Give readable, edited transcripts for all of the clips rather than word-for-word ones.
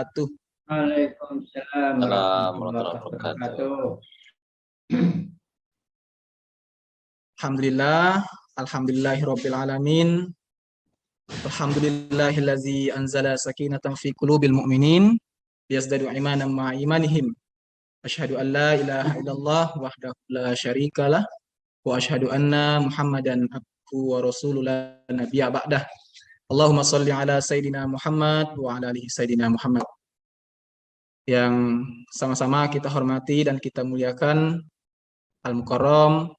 wabarakatuh. Waalaikumsalam warahmatullahi wabarakatuh. Alhamdulillah, alhamdulillahirabbil alamin. Alhamdulillahillazi anzala sakinatan fi qulubil mu'minin liyazdadu imanan ma'a imanihim. Asyhadu an la ilaha illallah wahdahu la syarikalah wa asyhadu anna Muhammadan abduhu wa rasuluhu la nabiyya ba'dah. Allahumma shalli ala sayidina Muhammad wa ala alihi sayidina Muhammad. Yang sama-sama kita hormati dan kita muliakan Al-Mukarram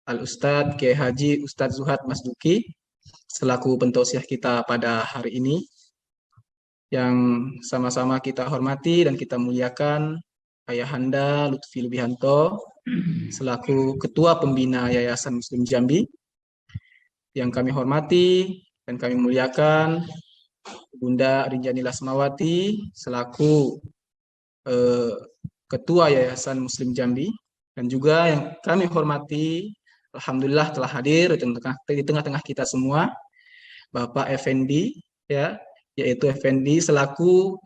Al-Ustadz Kiai Haji Ustadz Zuhad Masduki selaku pentausiah kita pada hari ini, yang sama-sama kita hormati dan kita muliakan Ayahanda Lutfi Lubihanto selaku Ketua Pembina Yayasan Muslim Jambi, yang kami hormati dan kami muliakan Bunda Rinjani Lasmawati selaku Ketua Yayasan Muslim Jambi, dan juga yang kami hormati alhamdulillah telah hadir di tengah-tengah kita semua Bapak Effendi, ya, yaitu Effendi selaku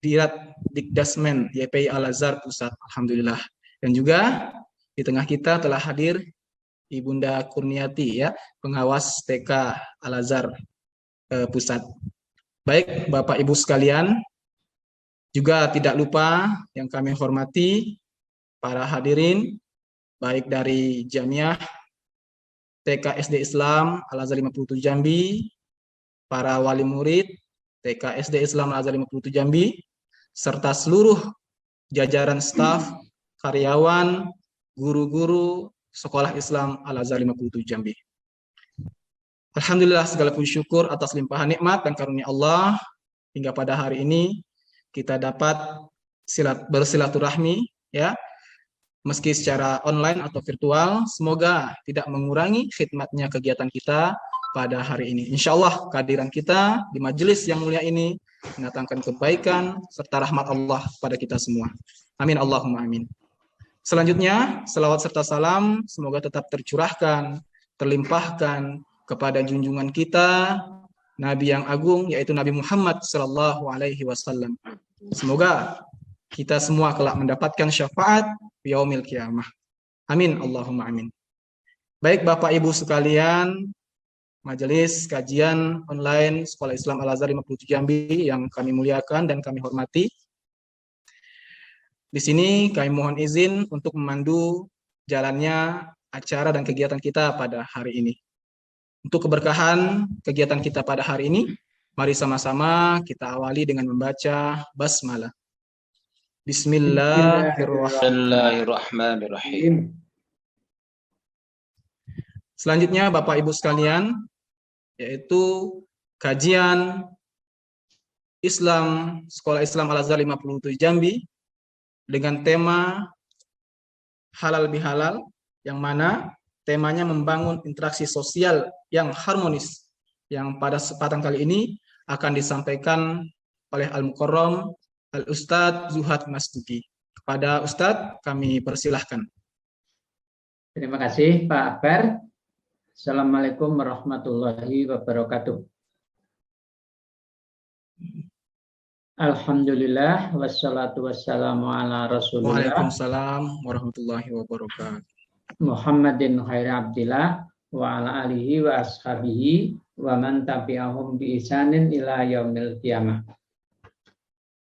Dirat Dikdasmen YPI Al-Azhar Pusat, alhamdulillah. Dan juga di tengah kita telah hadir Ibunda Kurniati, ya, pengawas TK Al-Azhar Pusat. Baik Bapak Ibu sekalian, juga tidak lupa yang kami hormati para hadirin baik dari Jamiah TK SD Islam Al-Azhar 57 Jambi, para wali murid TK SD Islam Al-Azhar 57 Jambi, serta seluruh jajaran staf, karyawan, guru-guru Sekolah Islam Al-Azhar 57 Jambi. Alhamdulillah, segala puji syukur atas limpahan nikmat dan karunia Allah hingga pada hari ini kita dapat bersilaturahmi, ya, meski secara online atau virtual. Semoga tidak mengurangi khidmatnya kegiatan kita pada hari ini. Insya Allah kehadiran kita di majelis yang mulia ini mendatangkan kebaikan serta rahmat Allah pada kita semua. Amin Allahumma amin. Selanjutnya, selawat serta salam semoga tetap tercurahkan, terlimpahkan kepada junjungan kita, Nabi yang agung, yaitu Nabi Muhammad SAW. Semoga kita semua kelak mendapatkan syafaat yaumil qiyamah. Amin Allahumma amin. Baik Bapak Ibu sekalian, majelis kajian online Sekolah Islam Al-Azhar 57 Jambi yang kami muliakan dan kami hormati. Di sini kami mohon izin untuk memandu jalannya acara dan kegiatan kita pada hari ini. Untuk keberkahan kegiatan kita pada hari ini, mari sama-sama kita awali dengan membaca basmalah. Bismillahirrahmanirrahim. Selanjutnya Bapak Ibu sekalian, yaitu kajian Islam Sekolah Islam Al-Azhar 57 Jambi dengan tema halal bihalal, yang mana temanya membangun interaksi sosial yang harmonis, yang pada kesempatan kali ini akan disampaikan oleh Al-Mukarram Al-Ustadz Zuhad Masduki. Kepada Ustadz kami persilahkan. Terima kasih Pak Akbar. Assalamualaikum warahmatullahi wabarakatuh. Alhamdulillah wassalatu wassalamu ala Rasulillah. Waalaikumsalam warahmatullahi wabarakatuh. Muhammadin khairi abdillah wa ala alihi wa ashabihi wa man tabi'ahum bi ihsanin ila yaumil qiyamah.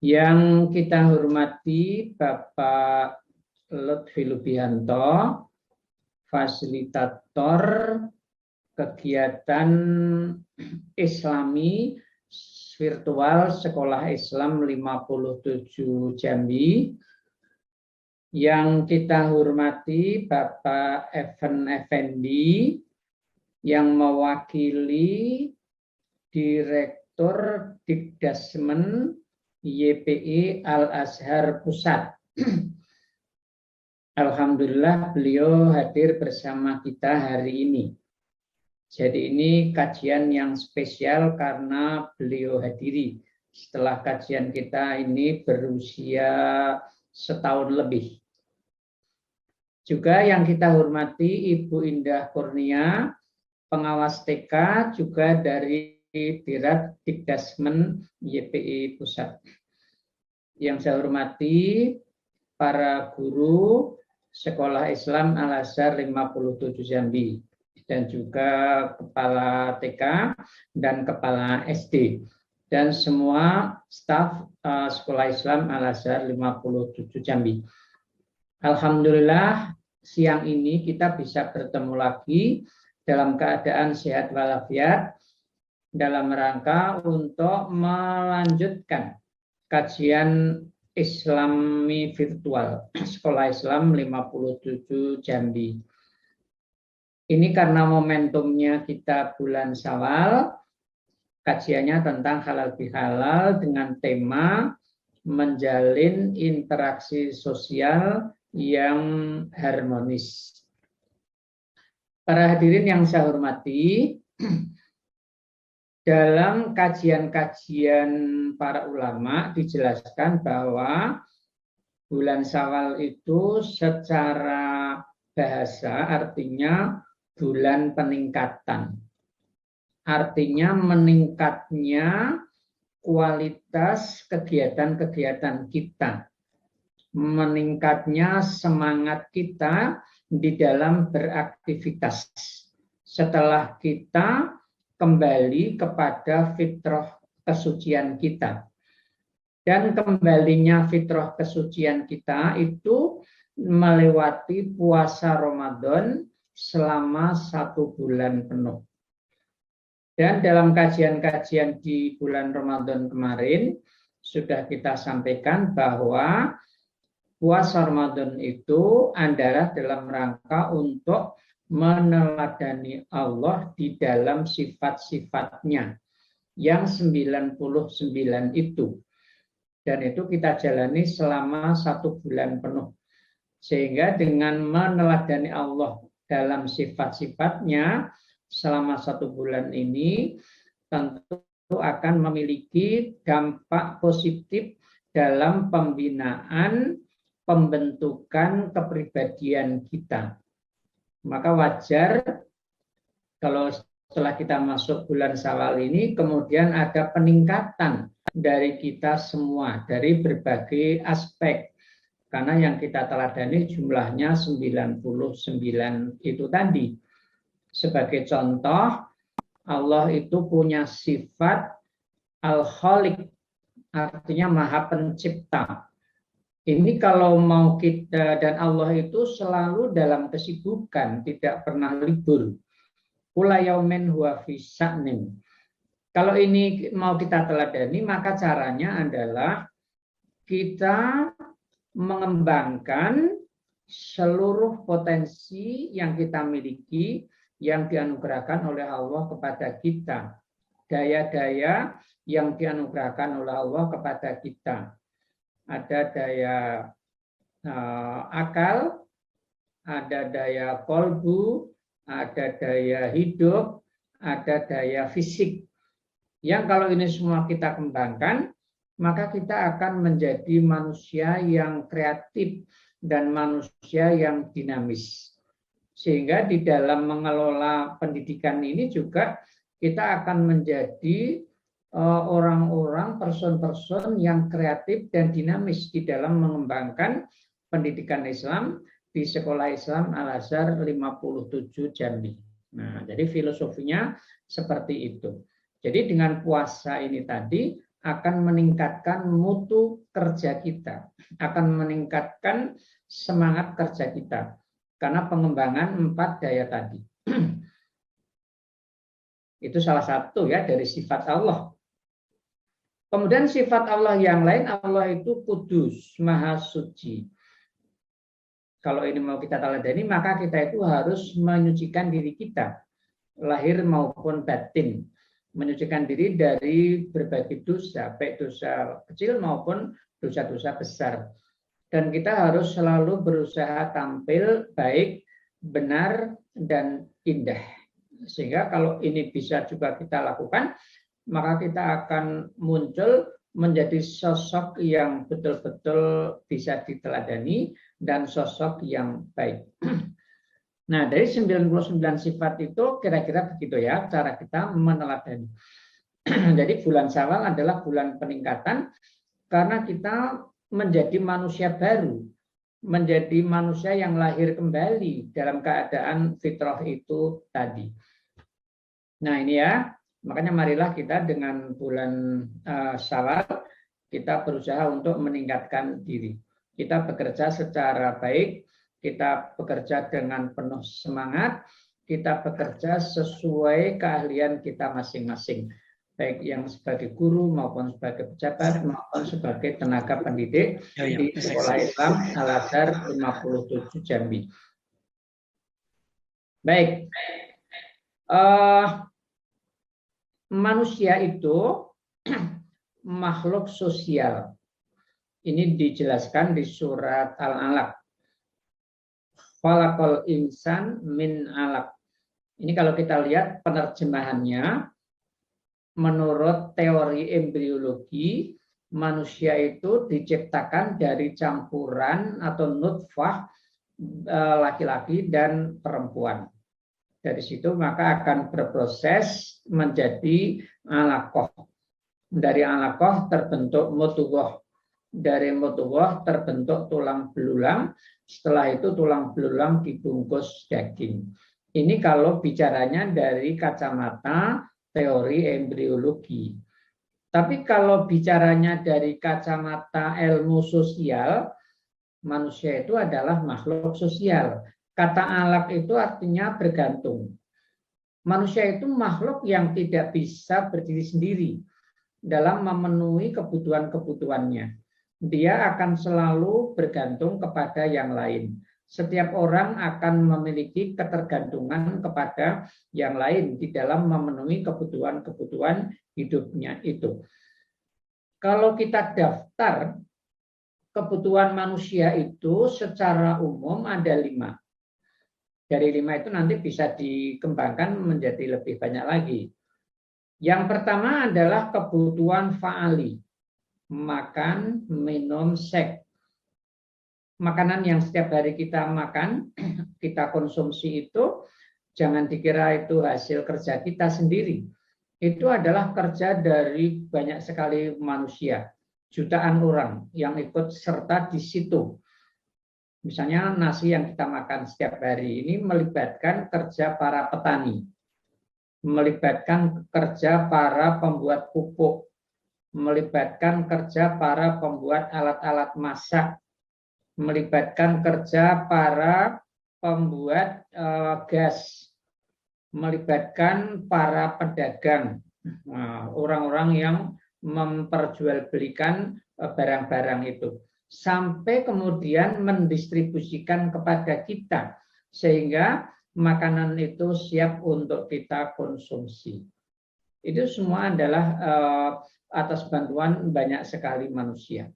Yang kita hormati Bapak Lutfi Lubihanto, fasilitator kegiatan Islami virtual Sekolah Islam 57 Jambi. Yang kita hormati Bapak Evan Effendi yang mewakili Direktur Dikdasmen YPI Al-Azhar Pusat. Alhamdulillah beliau hadir bersama kita hari ini. Jadi ini kajian yang spesial karena beliau hadiri setelah kajian kita ini berusia setahun lebih. Juga yang kita hormati Ibu Indah Kurnia, pengawas TK juga dari Dirat Dikdasmen YPI Pusat. Yang saya hormati para guru Sekolah Islam Al-Azhar 57 Jambi dan juga kepala TK dan kepala SD dan semua staf Sekolah Islam Al-Azhar 57 Jambi. Alhamdulillah siang ini kita bisa bertemu lagi dalam keadaan sehat walafiat dalam rangka untuk melanjutkan kajian Islami virtual Sekolah Islam 57 Jambi. Ini karena momentumnya kita bulan Syawal, kajiannya tentang halal bihalal dengan tema menjalin interaksi sosial yang harmonis. Para hadirin yang saya hormati, dalam kajian-kajian para ulama dijelaskan bahwa bulan Syawal itu secara bahasa artinya bulan peningkatan. Artinya meningkatnya kualitas kegiatan-kegiatan kita. Meningkatnya semangat kita di dalam beraktivitas. Setelah kita kembali kepada fitrah kesucian kita. Dan kembalinya fitrah kesucian kita itu melewati puasa Ramadan selama 1 bulan penuh. Dan dalam kajian-kajian di bulan Ramadan kemarin, sudah kita sampaikan bahwa puasa Ramadan itu adalah dalam rangka untuk meneladani Allah di dalam sifat-sifatnya yang 99 itu. Dan itu kita jalani selama 1 bulan penuh. Sehingga dengan meneladani Allah dalam sifat-sifatnya selama 1 bulan ini tentu akan memiliki dampak positif dalam pembinaan, pembentukan kepribadian kita. Maka wajar kalau setelah kita masuk bulan Syawal ini kemudian ada peningkatan dari kita semua dari berbagai aspek. Karena yang kita teladani jumlahnya 99 itu tadi. Sebagai contoh, Allah itu punya sifat Al-Khaliq, artinya Maha Pencipta. Ini kalau mau kita, dan Allah itu selalu dalam kesibukan, tidak pernah libur. Kula yaumin huwa fi sya'nin. Kalau ini mau kita teladani, maka caranya adalah kita mengembangkan seluruh potensi yang kita miliki, yang dianugerahkan oleh Allah kepada kita. Daya-daya yang dianugerahkan oleh Allah kepada kita. Ada daya akal, ada daya kolbu, ada daya hidup, ada daya fisik. Yang kalau ini semua kita kembangkan, maka kita akan menjadi manusia yang kreatif dan manusia yang dinamis. Sehingga di dalam mengelola pendidikan ini juga kita akan menjadi orang-orang, person-person yang kreatif dan dinamis di dalam mengembangkan pendidikan Islam di Sekolah Islam Al-Azhar 57 Jambi. Nah, jadi filosofinya seperti itu. Jadi dengan puasa ini tadi akan meningkatkan mutu kerja kita, akan meningkatkan semangat kerja kita. Karena pengembangan 4 daya tadi. Itu salah satu ya dari sifat Allah. Kemudian sifat Allah yang lain, Allah itu kudus, maha suci. Kalau ini mau kita teladani, maka kita itu harus menyucikan diri kita, lahir maupun batin. Menyucikan diri dari berbagai dosa, baik dosa kecil maupun dosa-dosa besar. Dan kita harus selalu berusaha tampil baik, benar, dan indah. Sehingga kalau ini bisa juga kita lakukan, maka kita akan muncul menjadi sosok yang betul-betul bisa diteladani dan sosok yang baik. Nah, dari 99 sifat itu kira-kira begitu ya cara kita meneladani. Jadi bulan Syawal adalah bulan peningkatan karena kita menjadi manusia baru, menjadi manusia yang lahir kembali dalam keadaan fitrah itu tadi. Nah ini ya, makanya marilah kita dengan bulan Syawal kita berusaha untuk meningkatkan diri. Kita bekerja secara baik, kita bekerja dengan penuh semangat, kita bekerja sesuai keahlian kita masing-masing, baik yang sebagai guru maupun sebagai pejabat maupun sebagai tenaga pendidik di Sekolah Islam Al-Azhar 57 Jambi. Baik, manusia itu makhluk sosial. Ini dijelaskan di surat Al-Alaq. Khalaqal insan min alaq. Ini kalau kita lihat penerjemahannya, menurut teori embriologi, manusia itu diciptakan dari campuran atau nutfah laki-laki dan perempuan. Dari situ maka akan berproses menjadi alaqah. Dari alaqah terbentuk mudghah. Dari mudghah terbentuk tulang belulang. Setelah itu tulang belulang dibungkus daging. Ini kalau bicaranya dari kacamata teori embriologi. Tapi kalau bicaranya dari kacamata ilmu sosial, manusia itu adalah makhluk sosial. Kata alaq itu artinya bergantung. Manusia itu makhluk yang tidak bisa berdiri sendiri dalam memenuhi kebutuhan-kebutuhannya. Dia akan selalu bergantung kepada yang lain. Setiap orang akan memiliki ketergantungan kepada yang lain di dalam memenuhi kebutuhan-kebutuhan hidupnya itu. Kalau kita daftar kebutuhan manusia itu secara umum ada 5. Dari 5 itu nanti bisa dikembangkan menjadi lebih banyak lagi. Yang pertama adalah kebutuhan fa'ali. Makan, minum, seks. Makanan yang setiap hari kita makan, kita konsumsi itu, jangan dikira itu hasil kerja kita sendiri. Itu adalah kerja dari banyak sekali manusia, jutaan orang yang ikut serta di situ. Misalnya nasi yang kita makan setiap hari ini melibatkan kerja para petani, melibatkan kerja para pembuat pupuk, melibatkan kerja para pembuat alat-alat masak, melibatkan kerja para pembuat gas, melibatkan para pedagang, orang-orang yang memperjualbelikan barang-barang itu, sampai kemudian mendistribusikan kepada kita, sehingga makanan itu siap untuk kita konsumsi. Itu semua adalah atas bantuan banyak sekali manusia.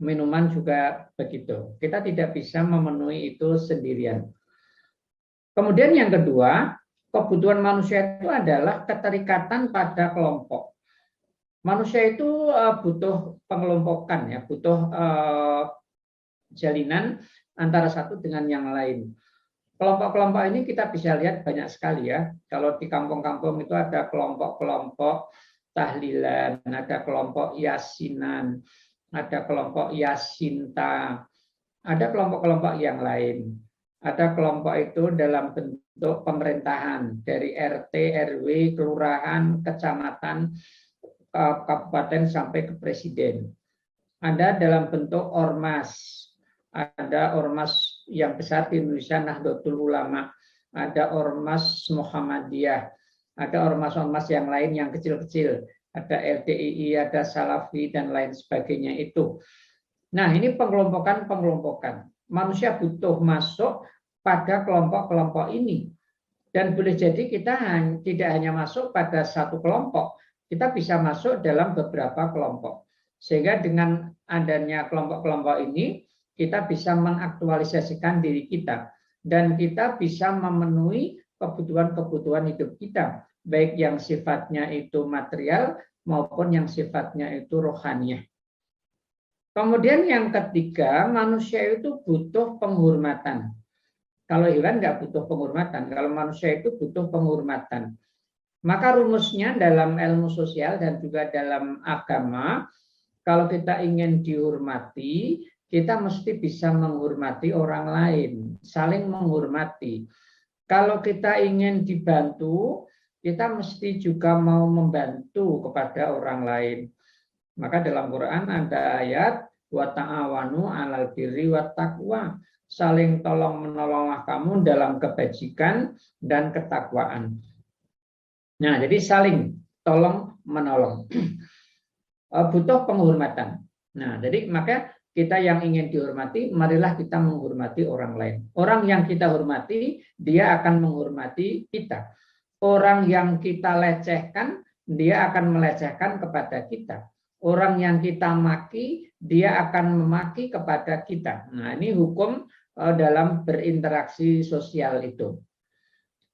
Minuman juga begitu. Kita tidak bisa memenuhi itu sendirian. Kemudian yang kedua, kebutuhan manusia itu adalah keterikatan pada kelompok. Manusia itu butuh pengelompokan, ya, butuh jalinan antara satu dengan yang lain. Kelompok-kelompok ini kita bisa lihat banyak sekali ya. Kalau di kampung-kampung itu ada kelompok-kelompok tahlilan, ada kelompok yasinan, ada kelompok yasinta, ada kelompok-kelompok yang lain. Ada kelompok itu dalam bentuk pemerintahan dari RT, RW, kelurahan, kecamatan, kabupaten sampai ke presiden. Ada dalam bentuk ormas. Ada ormas yang besar di Indonesia, Nahdlatul Ulama. Ada ormas Muhammadiyah. Ada ormas-ormas yang lain yang kecil-kecil. Ada LDII, ada Salafi, dan lain sebagainya itu. Nah, ini pengelompokan. Manusia butuh masuk pada kelompok-kelompok ini. Dan boleh jadi kita tidak hanya masuk pada satu kelompok, kita bisa masuk dalam beberapa kelompok. Sehingga dengan adanya kelompok-kelompok ini, kita bisa mengaktualisasikan diri kita. Dan kita bisa memenuhi kebutuhan-kebutuhan hidup kita, baik yang sifatnya itu material maupun yang sifatnya itu rohaniah. Kemudian yang ketiga, manusia itu butuh penghormatan. Kalau hewan nggak butuh penghormatan, kalau manusia itu butuh penghormatan. Maka rumusnya dalam ilmu sosial dan juga dalam agama, kalau kita ingin dihormati, kita mesti bisa menghormati orang lain, saling menghormati. Kalau kita ingin dibantu, kita mesti juga mau membantu kepada orang lain. Maka dalam Quran ada ayat wa ta'awanu 'alal birri wat taqwa. Saling tolong menolonglah kamu dalam kebajikan dan ketakwaan. Nah, jadi saling tolong menolong. Butuh penghormatan. Nah, jadi maka kita yang ingin dihormati, marilah kita menghormati orang lain. Orang yang kita hormati, dia akan menghormati kita. Orang yang kita lecehkan, dia akan melecehkan kepada kita. Orang yang kita maki, dia akan memaki kepada kita. Nah, ini hukum dalam berinteraksi sosial itu.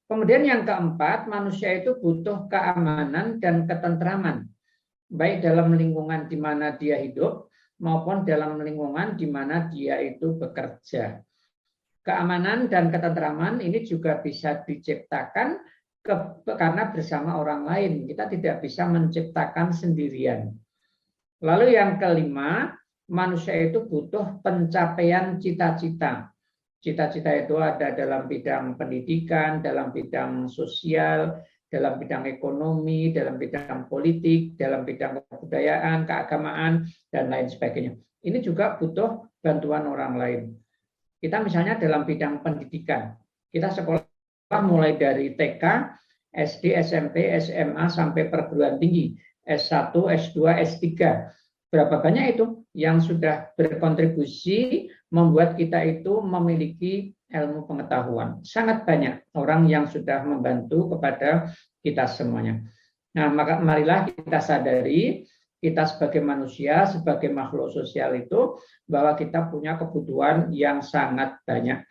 Kemudian yang keempat, manusia itu butuh keamanan dan ketentraman, baik dalam lingkungan di mana dia hidup maupun dalam lingkungan di mana dia itu bekerja. Keamanan dan ketentraman ini juga bisa diciptakan karena bersama orang lain. Kita tidak bisa menciptakan sendirian. Lalu yang kelima, manusia itu butuh pencapaian cita-cita. Cita-cita itu ada dalam bidang pendidikan, dalam bidang sosial, dalam bidang ekonomi, dalam bidang politik, dalam bidang kebudayaan, keagamaan, dan lain sebagainya. Ini juga butuh bantuan orang lain. Kita misalnya dalam bidang pendidikan, kita sekolah mulai dari TK, SD, SMP, SMA, sampai perguruan tinggi, S1, S2, S3. Berapa banyak itu yang sudah berkontribusi membuat kita itu memiliki ilmu pengetahuan. Sangat banyak orang yang sudah membantu kepada kita semuanya. Nah, maka marilah kita sadari, kita sebagai manusia, sebagai makhluk sosial itu, bahwa kita punya kebutuhan yang sangat banyak.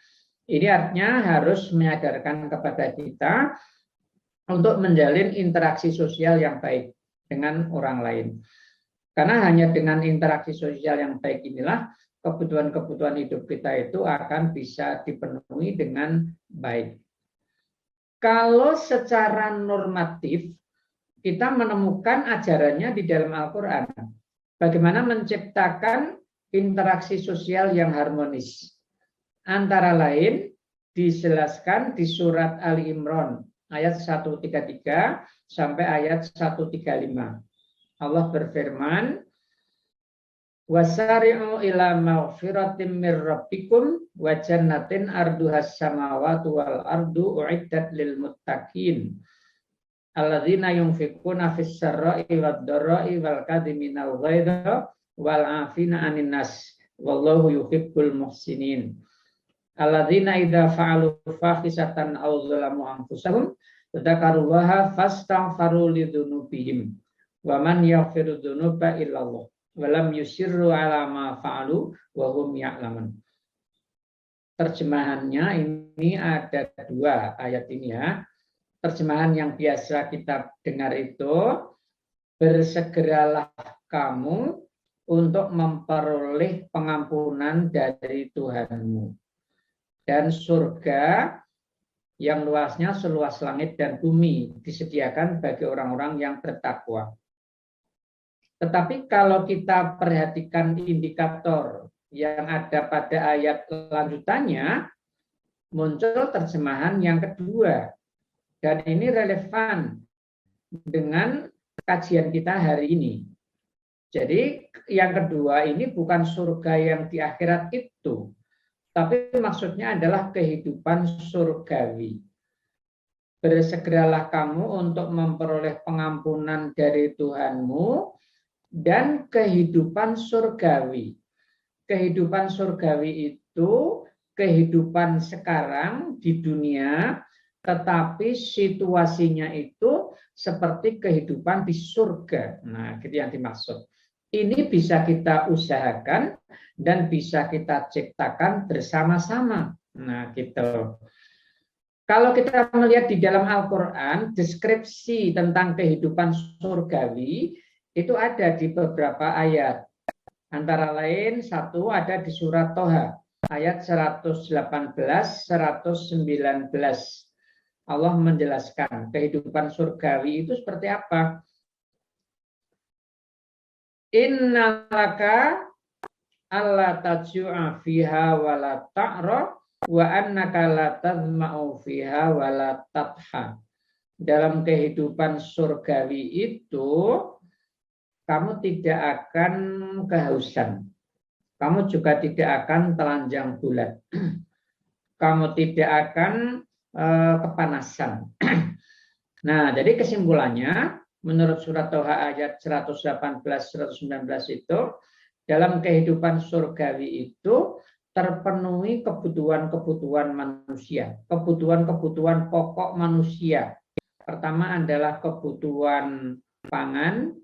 Ini artinya harus menyadarkan kepada kita untuk menjalin interaksi sosial yang baik dengan orang lain. Karena hanya dengan interaksi sosial yang baik inilah kebutuhan-kebutuhan hidup kita itu akan bisa dipenuhi dengan baik. Kalau secara normatif kita menemukan ajarannya di dalam Al-Quran, bagaimana menciptakan interaksi sosial yang harmonis. Antara lain dijelaskan di surat Ali Imran ayat 133 sampai ayat 135. Allah berfirman, wasari'u ila maghfiratin mir rabbikum wa jannatin arduhas samawati wal ardu uiddat lil muttaqin alladzina yunfiquna fis sarra'i wad dharra'i wal kadhiminal ghaidha wal 'afina 'anil nas wallahu yuhibbul muhsinin alladzina idza fa'alu fahisatan aw zalamu anfusahum dzakarullaha fastaghfaru lidzunubihim wa man yaghfiru dzunuba illallah wa lam yusirru ala ma fa'alu wa hum ya'lamun. Terjemahannya ini ada dua ayat ini ya. Terjemahan yang biasa kita dengar itu, bersegeralah kamu untuk memperoleh pengampunan dari Tuhanmu dan surga yang luasnya seluas langit dan bumi disediakan bagi orang-orang yang bertakwa. Tetapi kalau kita perhatikan indikator yang ada pada ayat lanjutannya, muncul terjemahan yang kedua. Dan ini relevan dengan kajian kita hari ini. Jadi yang kedua ini bukan surga yang di akhirat itu, tapi maksudnya adalah kehidupan surgawi. Bersegeralah kamu untuk memperoleh pengampunan dari Tuhanmu dan kehidupan surgawi. Kehidupan surgawi itu kehidupan sekarang di dunia, tetapi situasinya itu seperti kehidupan di surga. Nah, itu yang dimaksud. Ini bisa kita usahakan dan bisa kita ciptakan bersama-sama. Nah, gitu. Kalau kita melihat di dalam Al-Quran, deskripsi tentang kehidupan surgawi itu ada di beberapa ayat. Antara lain satu ada di surat Toha ayat 118, 119. Allah menjelaskan kehidupan surgawi itu seperti apa. Innalaka alla tajua fiha wa la ta'ra wa annaka la tadma'u fiha wa la tatha. Dalam kehidupan surgawi itu kamu tidak akan kehausan. Kamu juga tidak akan telanjang bulat. Kamu tidak akan kepanasan. Nah, jadi kesimpulannya menurut surat Toha ayat 118-119 itu, dalam kehidupan surgawi itu terpenuhi kebutuhan-kebutuhan manusia, kebutuhan-kebutuhan pokok manusia. Pertama adalah kebutuhan pangan,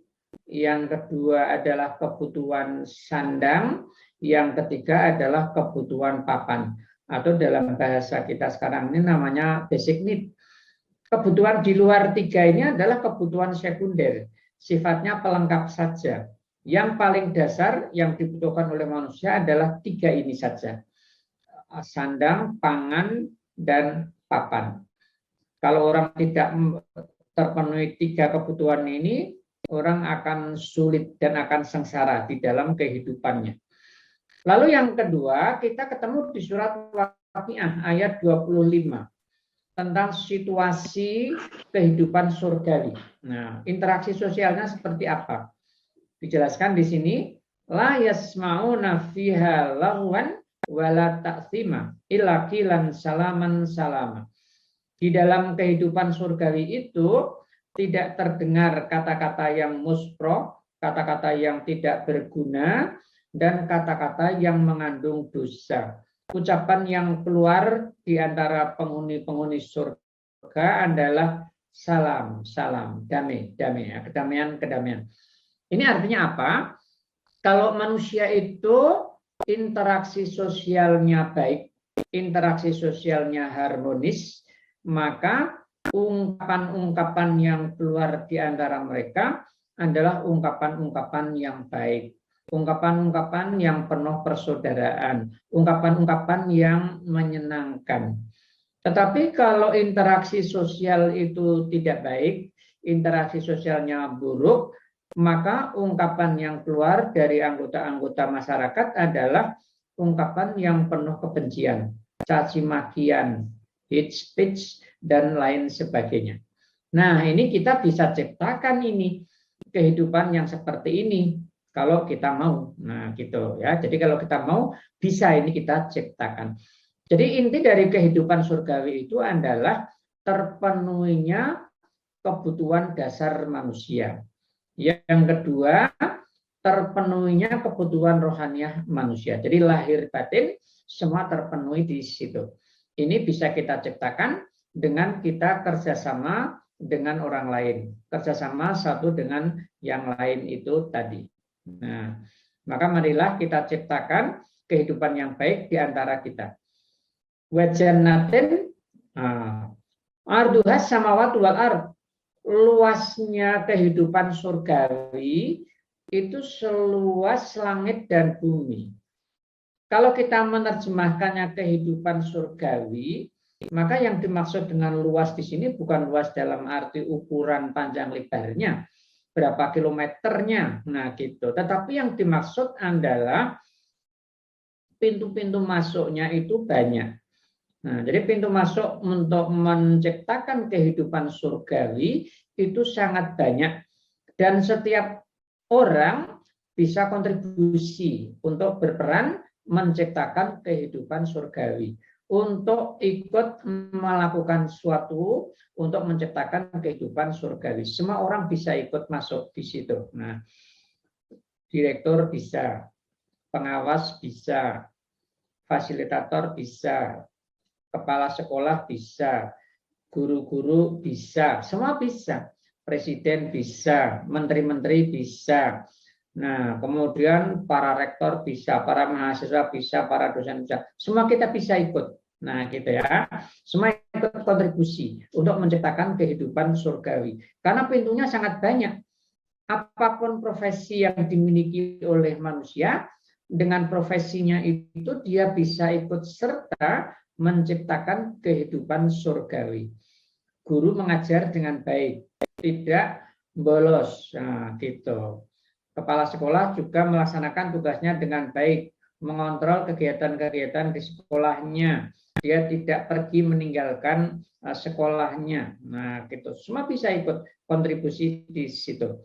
yang kedua adalah kebutuhan sandang, yang ketiga adalah kebutuhan papan. Atau dalam bahasa kita sekarang ini namanya basic need. Kebutuhan di luar tiga ini adalah kebutuhan sekunder, sifatnya pelengkap saja. Yang paling dasar yang dibutuhkan oleh manusia adalah tiga ini saja. Sandang, pangan, dan papan. Kalau orang tidak terpenuhi tiga kebutuhan ini, orang akan sulit dan akan sengsara di dalam kehidupannya. Lalu yang kedua, kita ketemu di surat Waqiah ayat 25 tentang situasi kehidupan surgawi. Nah, interaksi sosialnya seperti apa? Dijelaskan di sini, la yasma'una fiha lagwan wala ta'thima illa qilan salaman salama. Di dalam kehidupan surgawi itu tidak terdengar kata-kata yang muspro, kata-kata yang tidak berguna, dan kata-kata yang mengandung dosa. Ucapan yang keluar di antara penghuni-penghuni surga adalah salam, salam, damai, damai, kedamaian, kedamaian. Ini artinya apa? Kalau manusia itu interaksi sosialnya baik, interaksi sosialnya harmonis, maka ungkapan-ungkapan yang keluar di antara mereka adalah ungkapan-ungkapan yang baik, ungkapan-ungkapan yang penuh persaudaraan, ungkapan-ungkapan yang menyenangkan. Tetapi kalau interaksi sosial itu tidak baik, interaksi sosialnya buruk, maka ungkapan yang keluar dari anggota-anggota masyarakat adalah ungkapan yang penuh kebencian, caci makian, hate speech, dan lain sebagainya. Nah, ini kita bisa ciptakan ini kehidupan yang seperti ini kalau kita mau. Nah, gitu ya. Jadi kalau kita mau, bisa ini kita ciptakan. Jadi inti dari kehidupan surgawi itu adalah terpenuhinya kebutuhan dasar manusia. Yang kedua, terpenuhinya kebutuhan rohaniah manusia. Jadi lahir batin semua terpenuhi di situ. Ini bisa kita ciptakan dengan kita kerjasama dengan orang lain. Kerjasama satu dengan yang lain itu tadi. Nah, maka marilah kita ciptakan kehidupan yang baik di antara kita. Wajannatin arduhas samawati wal ard. Luasnya kehidupan surgawi itu seluas langit dan bumi. Kalau kita menerjemahkannya kehidupan surgawi, maka yang dimaksud dengan luas di sini bukan luas dalam arti ukuran panjang lebarnya, berapa kilometernya, nah gitu. Tetapi yang dimaksud adalah pintu-pintu masuknya itu banyak. Nah, jadi pintu masuk untuk menciptakan kehidupan surgawi itu sangat banyak, dan setiap orang bisa kontribusi untuk berperan menciptakan kehidupan surgawi, untuk ikut melakukan sesuatu untuk menciptakan kehidupan surgawi. Semua orang bisa ikut masuk di situ. Nah, direktur bisa, pengawas bisa, fasilitator bisa, kepala sekolah bisa, guru-guru bisa, semua bisa. Presiden bisa, menteri-menteri bisa. Nah, kemudian para rektor bisa, para mahasiswa bisa, para dosen bisa. Semua kita bisa ikut. Nah, gitu ya. Semua ikut kontribusi untuk menciptakan kehidupan surgawi. Karena pintunya sangat banyak. Apapun profesi yang dimiliki oleh manusia, dengan profesinya itu dia bisa ikut serta menciptakan kehidupan surgawi. guru mengajar dengan baik, tidak bolos. Nah, gitu. Kepala sekolah juga melaksanakan tugasnya dengan baik, mengontrol kegiatan-kegiatan di sekolahnya. Dia tidak pergi meninggalkan sekolahnya. Nah, gitu. Semua bisa ikut kontribusi di situ.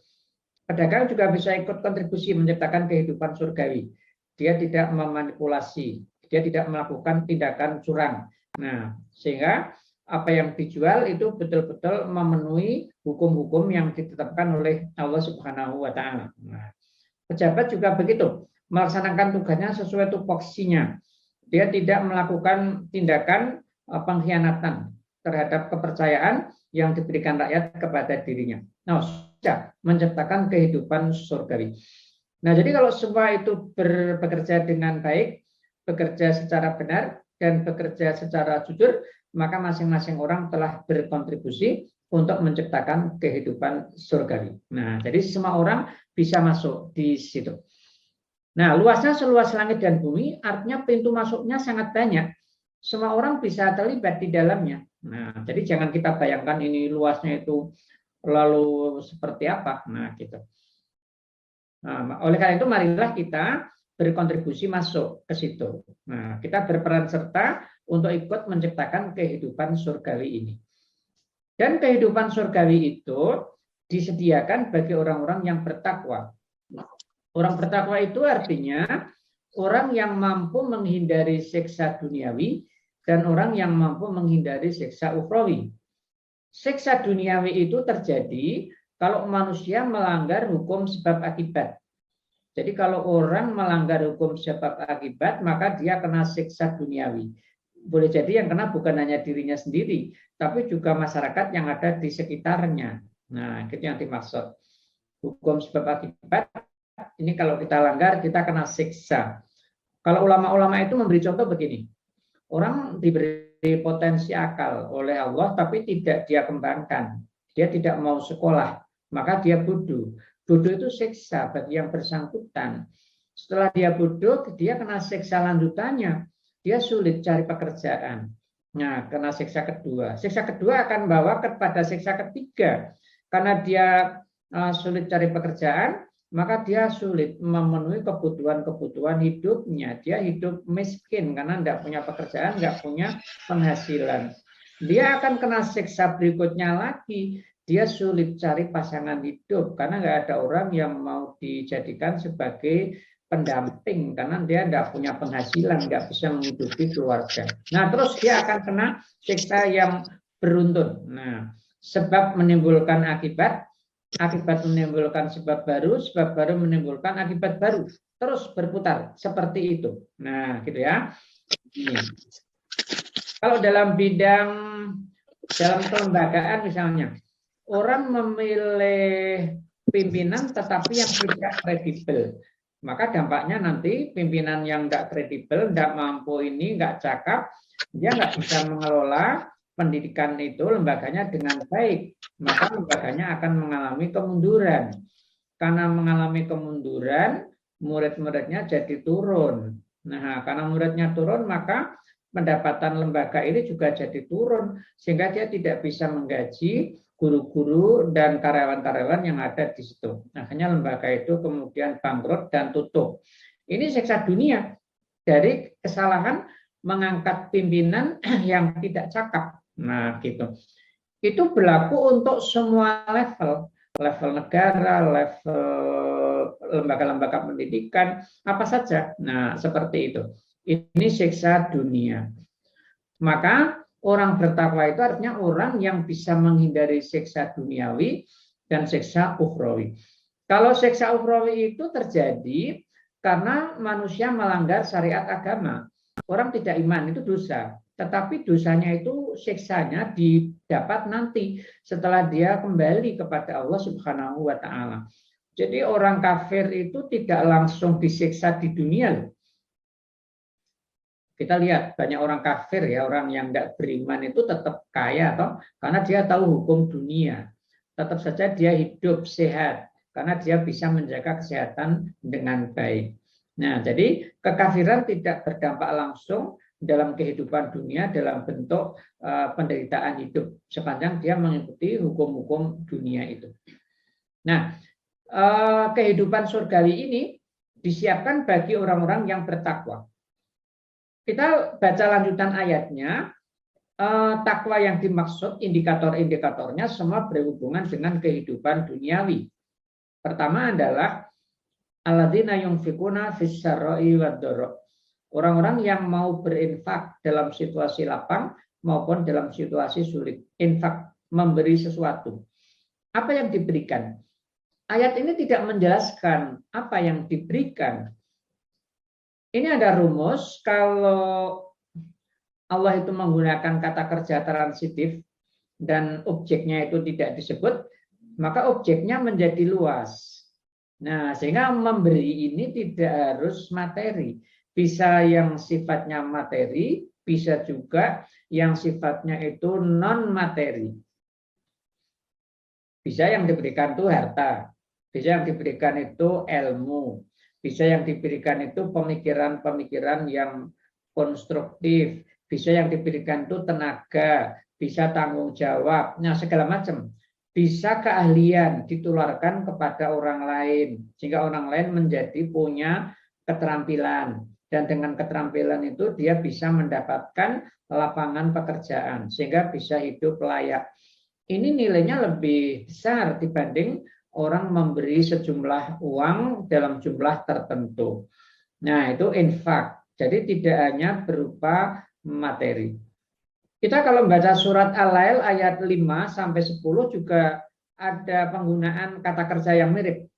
Pedagang juga bisa ikut kontribusi menciptakan kehidupan surgawi. Dia tidak memanipulasi, dia tidak melakukan tindakan curang. Nah, sehingga apa yang dijual itu betul-betul memenuhi hukum-hukum yang ditetapkan oleh Allah Subhanahu wa taala. Nah, pejabat juga begitu, melaksanakan tugasnya sesuai tupoksinya. Dia tidak melakukan tindakan pengkhianatan terhadap kepercayaan yang diberikan rakyat kepada dirinya. Nah, menciptakan kehidupan surgawi. Nah, jadi kalau semua itu bekerja dengan baik, bekerja secara benar, dan bekerja secara jujur, maka masing-masing orang telah berkontribusi untuk menciptakan kehidupan surgawi. Nah, jadi semua orang bisa masuk di situ. Nah, luasnya seluas langit dan bumi, artinya pintu masuknya sangat banyak. Semua orang bisa terlibat di dalamnya. Nah, jadi jangan kita bayangkan ini luasnya itu lalu seperti apa. Nah, gitu. Nah, oleh karena itu marilah kita berkontribusi masuk ke situ. Nah, kita berperan serta untuk ikut menciptakan kehidupan surgawi ini. Dan kehidupan surgawi itu disediakan bagi orang-orang yang bertakwa. Orang bertakwa itu artinya orang yang mampu menghindari siksa duniawi dan orang yang mampu menghindari siksa ukhrawi. Siksa duniawi itu terjadi kalau manusia melanggar hukum sebab akibat. Jadi kalau orang melanggar hukum sebab akibat, maka dia kena siksa duniawi. Boleh jadi yang kena bukan hanya dirinya sendiri, tapi juga masyarakat yang ada di sekitarnya. Nah, itu yang dimaksud. Hukum sebab akibat, ini kalau kita langgar, kita kena siksa. Kalau ulama-ulama itu memberi contoh begini. Orang diberi potensi akal oleh Allah, tapi tidak dia kembangkan. Dia tidak mau sekolah, maka dia bodoh. Bodoh itu siksa bagi yang bersangkutan. Setelah dia bodoh, dia kena siksa lanjutannya. Dia sulit cari pekerjaan. Nah, kena siksa kedua. Siksa kedua akan bawa kepada siksa ketiga. Karena dia sulit cari pekerjaan, maka dia sulit memenuhi kebutuhan-kebutuhan hidupnya. Dia hidup miskin karena tidak punya pekerjaan, tidak punya penghasilan. Dia akan kena siksa berikutnya lagi. Dia sulit cari pasangan hidup karena nggak ada orang yang mau dijadikan sebagai pendamping karena dia nggak punya penghasilan, nggak bisa menghidupi keluarga. Nah, terus dia akan kena siksa yang beruntun. Nah, sebab menimbulkan akibat, akibat menimbulkan sebab baru menimbulkan akibat baru. Terus berputar seperti itu. Nah, gitu ya. Ini. Kalau dalam bidang dalam kelembagaan misalnya, orang memilih pimpinan tetapi yang tidak kredibel, maka dampaknya nanti pimpinan yang tidak kredibel, tidak mampu ini, nggak cakap, dia nggak bisa mengelola pendidikan itu, lembaganya dengan baik, maka lembaganya akan mengalami kemunduran. Karena mengalami kemunduran, murid-muridnya jadi turun. Nah, karena muridnya turun, maka pendapatan lembaga ini juga jadi turun, sehingga dia tidak bisa menggaji guru-guru dan karyawan-karyawan yang ada di situ. Akhirnya lembaga itu kemudian bangkrut dan tutup. Ini siksa dunia dari kesalahan mengangkat pimpinan yang tidak cakap. Nah, gitu. Itu berlaku untuk semua level negara, level lembaga-lembaga pendidikan, apa saja. Nah, seperti itu. Ini siksa dunia. Maka orang bertakwa itu artinya orang yang bisa menghindari siksa duniawi dan siksa ukhrawi. Kalau siksa ukhrawi itu terjadi karena manusia melanggar syariat agama. Orang tidak iman itu dosa. Tetapi dosanya itu siksanya didapat nanti setelah dia kembali kepada Allah Subhanahu wa taala. Jadi orang kafir itu tidak langsung disiksa di dunia. Kita lihat banyak orang kafir ya, orang yang tidak beriman itu tetap kaya toh, karena dia tahu hukum dunia. Tetap saja dia hidup sehat karena dia bisa menjaga kesehatan dengan baik. Nah, jadi kekafiran tidak berdampak langsung dalam kehidupan dunia dalam bentuk penderitaan hidup sepanjang dia mengikuti hukum-hukum dunia itu. Nah, kehidupan surgawi ini disiapkan bagi orang-orang yang bertakwa. Kita baca lanjutan ayatnya. Takwa yang dimaksud indikator-indikatornya semua berhubungan dengan kehidupan duniawi. Pertama adalah alladzina yunfikuna fis-sarra'i wad-dharra. Orang-orang yang mau berinfak dalam situasi lapang maupun dalam situasi sulit. Infak, memberi sesuatu. Apa yang diberikan? Ayat ini tidak menjelaskan apa yang diberikan. Ini ada rumus kalau Allah itu menggunakan kata kerja transitif dan objeknya itu tidak disebut, maka objeknya menjadi luas. Nah, sehingga memberi ini tidak harus materi. Bisa yang sifatnya materi, bisa juga yang sifatnya itu non materi. Bisa yang diberikan itu harta, bisa yang diberikan itu ilmu, bisa yang diberikan itu pemikiran-pemikiran yang konstruktif, bisa yang diberikan itu tenaga, bisa tanggung jawab, nah segala macam. Bisa keahlian ditularkan kepada orang lain, sehingga orang lain menjadi punya keterampilan. Dan dengan keterampilan itu dia bisa mendapatkan lapangan pekerjaan, sehingga bisa hidup layak. Ini nilainya lebih besar dibanding orang memberi sejumlah uang dalam jumlah tertentu. Nah, itu infak. Jadi tidak hanya berupa materi. Kita kalau membaca surat Al-Lail ayat 5 sampai 10 juga ada penggunaan kata kerja yang mirip.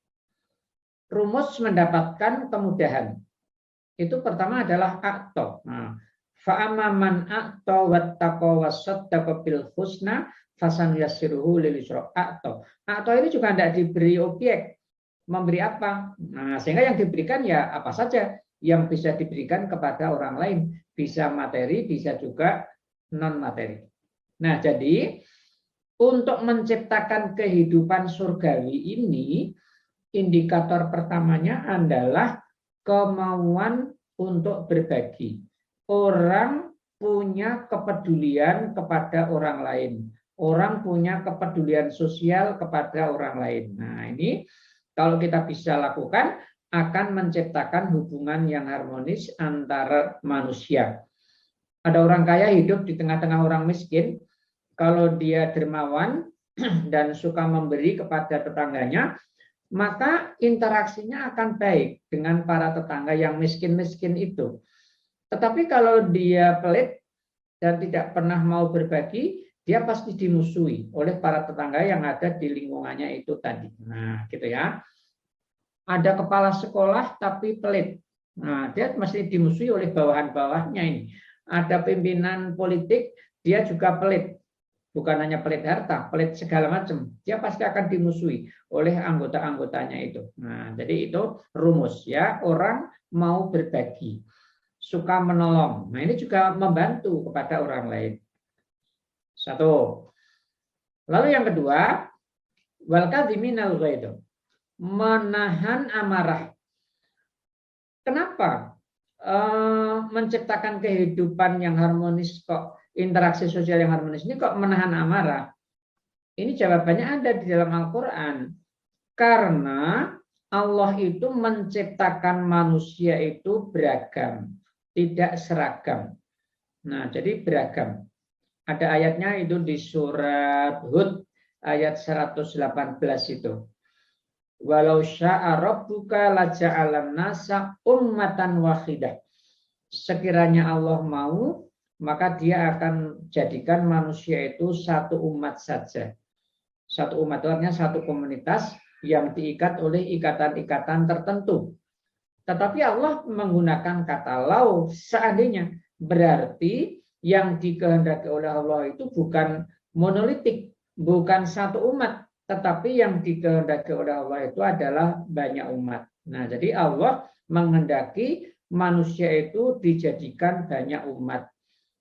Rumus mendapatkan kemudahan. Itu pertama adalah a'to. Fa'amma man a'to wattaqa wasaddaqa bil husna fasan yassiruhu lil yusra. A'to. A'to ini juga tidak diberi objek. Memberi apa? Nah, sehingga yang diberikan ya apa saja yang bisa diberikan kepada orang lain. Bisa materi, bisa juga non-materi. Nah, jadi untuk menciptakan kehidupan surgawi ini, indikator pertamanya adalah kemauan untuk berbagi. Orang punya kepedulian kepada orang lain. Orang punya kepedulian sosial kepada orang lain. Nah, ini kalau kita bisa lakukan, akan menciptakan hubungan yang harmonis antara manusia. Ada orang kaya hidup di tengah-tengah orang miskin, kalau dia dermawan dan suka memberi kepada tetangganya, maka interaksinya akan baik dengan para tetangga yang miskin-miskin itu. Tetapi kalau dia pelit dan tidak pernah mau berbagi, dia pasti dimusuhi oleh para tetangga yang ada di lingkungannya itu tadi. Nah, gitu ya. Ada kepala sekolah tapi pelit. Nah, dia mesti dimusuhi oleh bawahan-bawahnya ini. Ada pimpinan politik, dia juga pelit. Bukan hanya pelit harta, pelit segala macam. Dia pasti akan dimusuhi oleh anggota-anggotanya itu. Nah, jadi itu rumus ya, orang mau berbagi, suka menolong. Nah, ini juga membantu kepada orang lain. Satu. Lalu yang kedua, wal kadhiminal ghaidh. Menahan amarah. Kenapa menciptakan kehidupan yang harmonis kok, interaksi sosial yang harmonis ini kok menahan amarah? Ini jawabannya ada di dalam Al-Quran. Karena Allah itu menciptakan manusia itu beragam, tidak seragam. Nah, jadi beragam. Ada ayatnya itu di surat Hud ayat 118 itu. Walau syaa rabbuka laja'alan nasa ummatan wahidah. Sekiranya Allah mau, maka dia akan jadikan manusia itu satu umat saja. Satu umat itu artinya satu komunitas yang diikat oleh ikatan-ikatan tertentu. Tetapi Allah menggunakan kata lau seandainya. Berarti yang dikehendaki oleh Allah itu bukan monolitik, bukan satu umat. Tetapi yang dikehendaki oleh Allah itu adalah banyak umat. Nah, jadi Allah menghendaki manusia itu dijadikan banyak umat.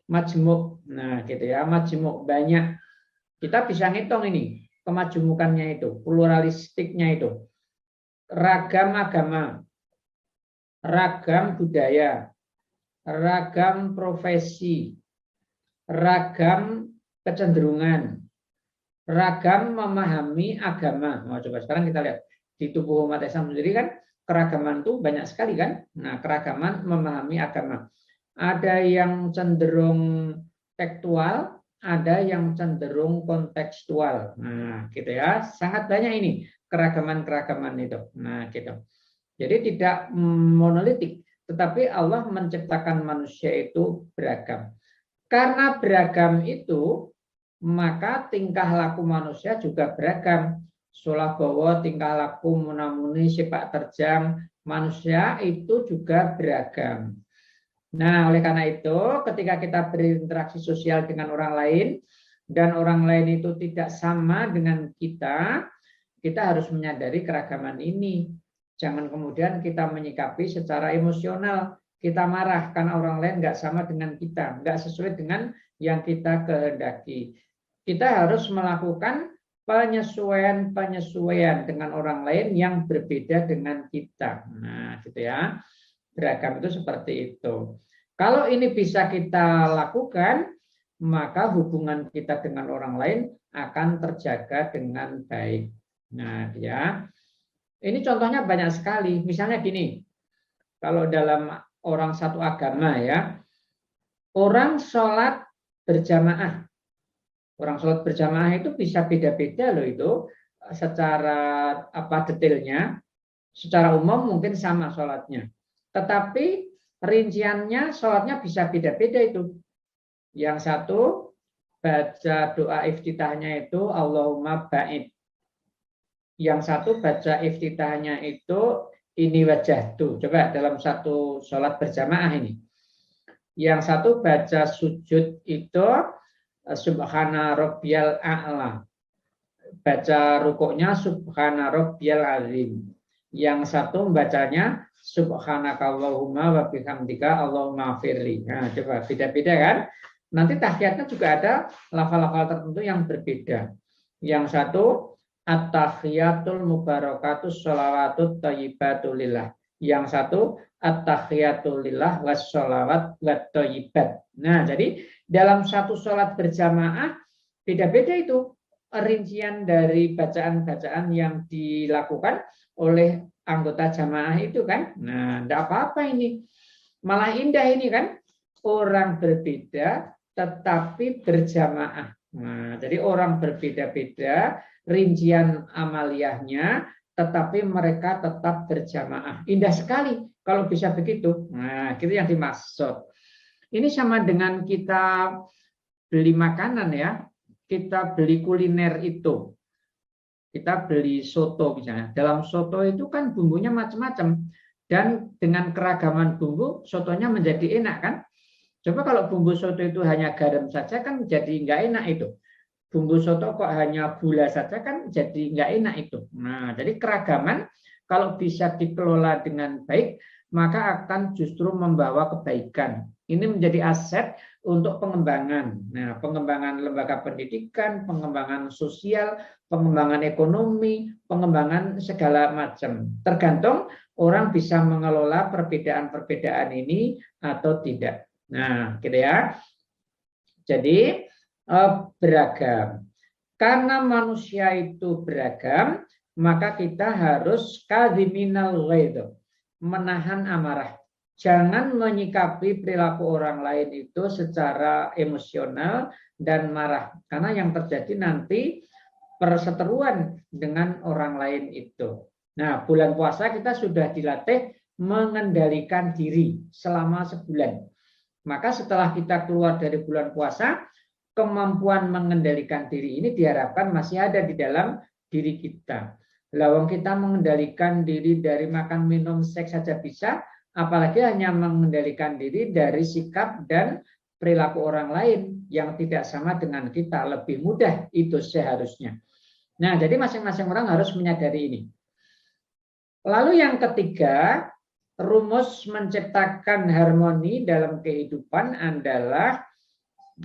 Majmuk, nah gitu ya, majmuk banyak. Kita bisa ngitung ini, kemajmukannya itu, pluralistiknya itu. Ragam agama, ragam budaya, ragam profesi, ragam kecenderungan, ragam memahami agama. Nah, coba sekarang kita lihat di tubuh umat Islam sendiri kan keragaman itu banyak sekali kan. Nah, keragaman memahami agama. Ada yang cenderung tekstual, ada yang cenderung kontekstual. Nah, gitu ya. Sangat banyak ini keragaman-keragaman itu. Nah, gitu. Jadi tidak monolitik, tetapi Allah menciptakan manusia itu beragam. Karena beragam itu, maka tingkah laku manusia juga beragam. Solah bawa tingkah laku munamuni sepak terjang manusia itu juga beragam. Nah, oleh karena itu, ketika kita berinteraksi sosial dengan orang lain, dan orang lain itu tidak sama dengan kita harus menyadari keragaman ini. Jangan kemudian kita menyikapi secara emosional. Kita marah karena orang lain nggak sama dengan kita, nggak sesuai dengan yang kita kehendaki. Kita harus melakukan penyesuaian dengan orang lain yang berbeda dengan kita. Nah, gitu ya. Beragam itu seperti itu. Kalau ini bisa kita lakukan, maka hubungan kita dengan orang lain akan terjaga dengan baik. Nah, ya. Ini contohnya banyak sekali. Misalnya gini, kalau dalam orang satu agama ya, orang sholat berjamaah. Orang sholat berjamaah itu bisa beda-beda loh itu secara detailnya. Secara umum mungkin sama sholatnya. Tetapi rinciannya sholatnya bisa beda-beda itu. Yang satu baca doa iftitahnya itu Allahumma ba'id. Yang satu baca iftitahnya itu ini wajahtu. Coba dalam satu sholat berjamaah ini. Yang satu baca sujud itu subhana rabbiyal a'la. Baca rukuknya subhana rabbiyal azim. Yang satu membacanya subhanakallahumma wa bihamdika Allahumma firli. Nah, coba beda-beda kan? Nanti tahiyatnya juga ada lafal-lafal tertentu yang berbeda. Yang satu at-tahiyatul mubarakatus sholawatut thayyibatu lillah. Yang satu at-tahiyatul lillah washolawat wat thayyibat. Nah, jadi dalam satu sholat berjamaah beda-beda itu rincian dari bacaan-bacaan yang dilakukan oleh anggota jamaah itu kan. Nah, tidak apa-apa ini. Malah indah ini kan. Orang berbeda tetapi berjamaah. Nah, jadi orang berbeda-beda rincian amaliyahnya, tetapi mereka tetap berjamaah. Indah sekali kalau bisa begitu. Nah, itu yang dimaksud. Ini sama dengan kita beli makanan ya. Kita beli kuliner itu. Kita beli soto misalnya. Dalam soto itu kan bumbunya macam-macam. Dan dengan keragaman bumbu, sotonya menjadi enak kan? Coba kalau bumbu soto itu hanya garam saja kan jadi nggak enak itu. Bumbu soto kok hanya gula saja kan jadi nggak enak itu. Nah, jadi keragaman kalau bisa dikelola dengan baik, maka akan justru membawa kebaikan. Ini menjadi aset untuk pengembangan. Nah, pengembangan lembaga pendidikan, pengembangan sosial, pengembangan ekonomi, pengembangan segala macam. Tergantung orang bisa mengelola perbedaan-perbedaan ini atau tidak. Nah, gitu ya. Jadi beragam. Karena manusia itu beragam, maka kita harus kadhiminal ghaidh, menahan amarah. Jangan menyikapi perilaku orang lain itu secara emosional dan marah. Karena yang terjadi nanti perseteruan dengan orang lain itu. Nah, bulan puasa kita sudah dilatih mengendalikan diri selama sebulan. Maka setelah kita keluar dari bulan puasa, kemampuan mengendalikan diri ini diharapkan masih ada di dalam diri kita. Lawang kita mengendalikan diri dari makan, minum, seks saja bisa, apalagi hanya mengendalikan diri dari sikap dan perilaku orang lain yang tidak sama dengan kita. Lebih mudah itu seharusnya. Nah, jadi masing-masing orang harus menyadari ini. Lalu yang ketiga, rumus menciptakan harmoni dalam kehidupan adalah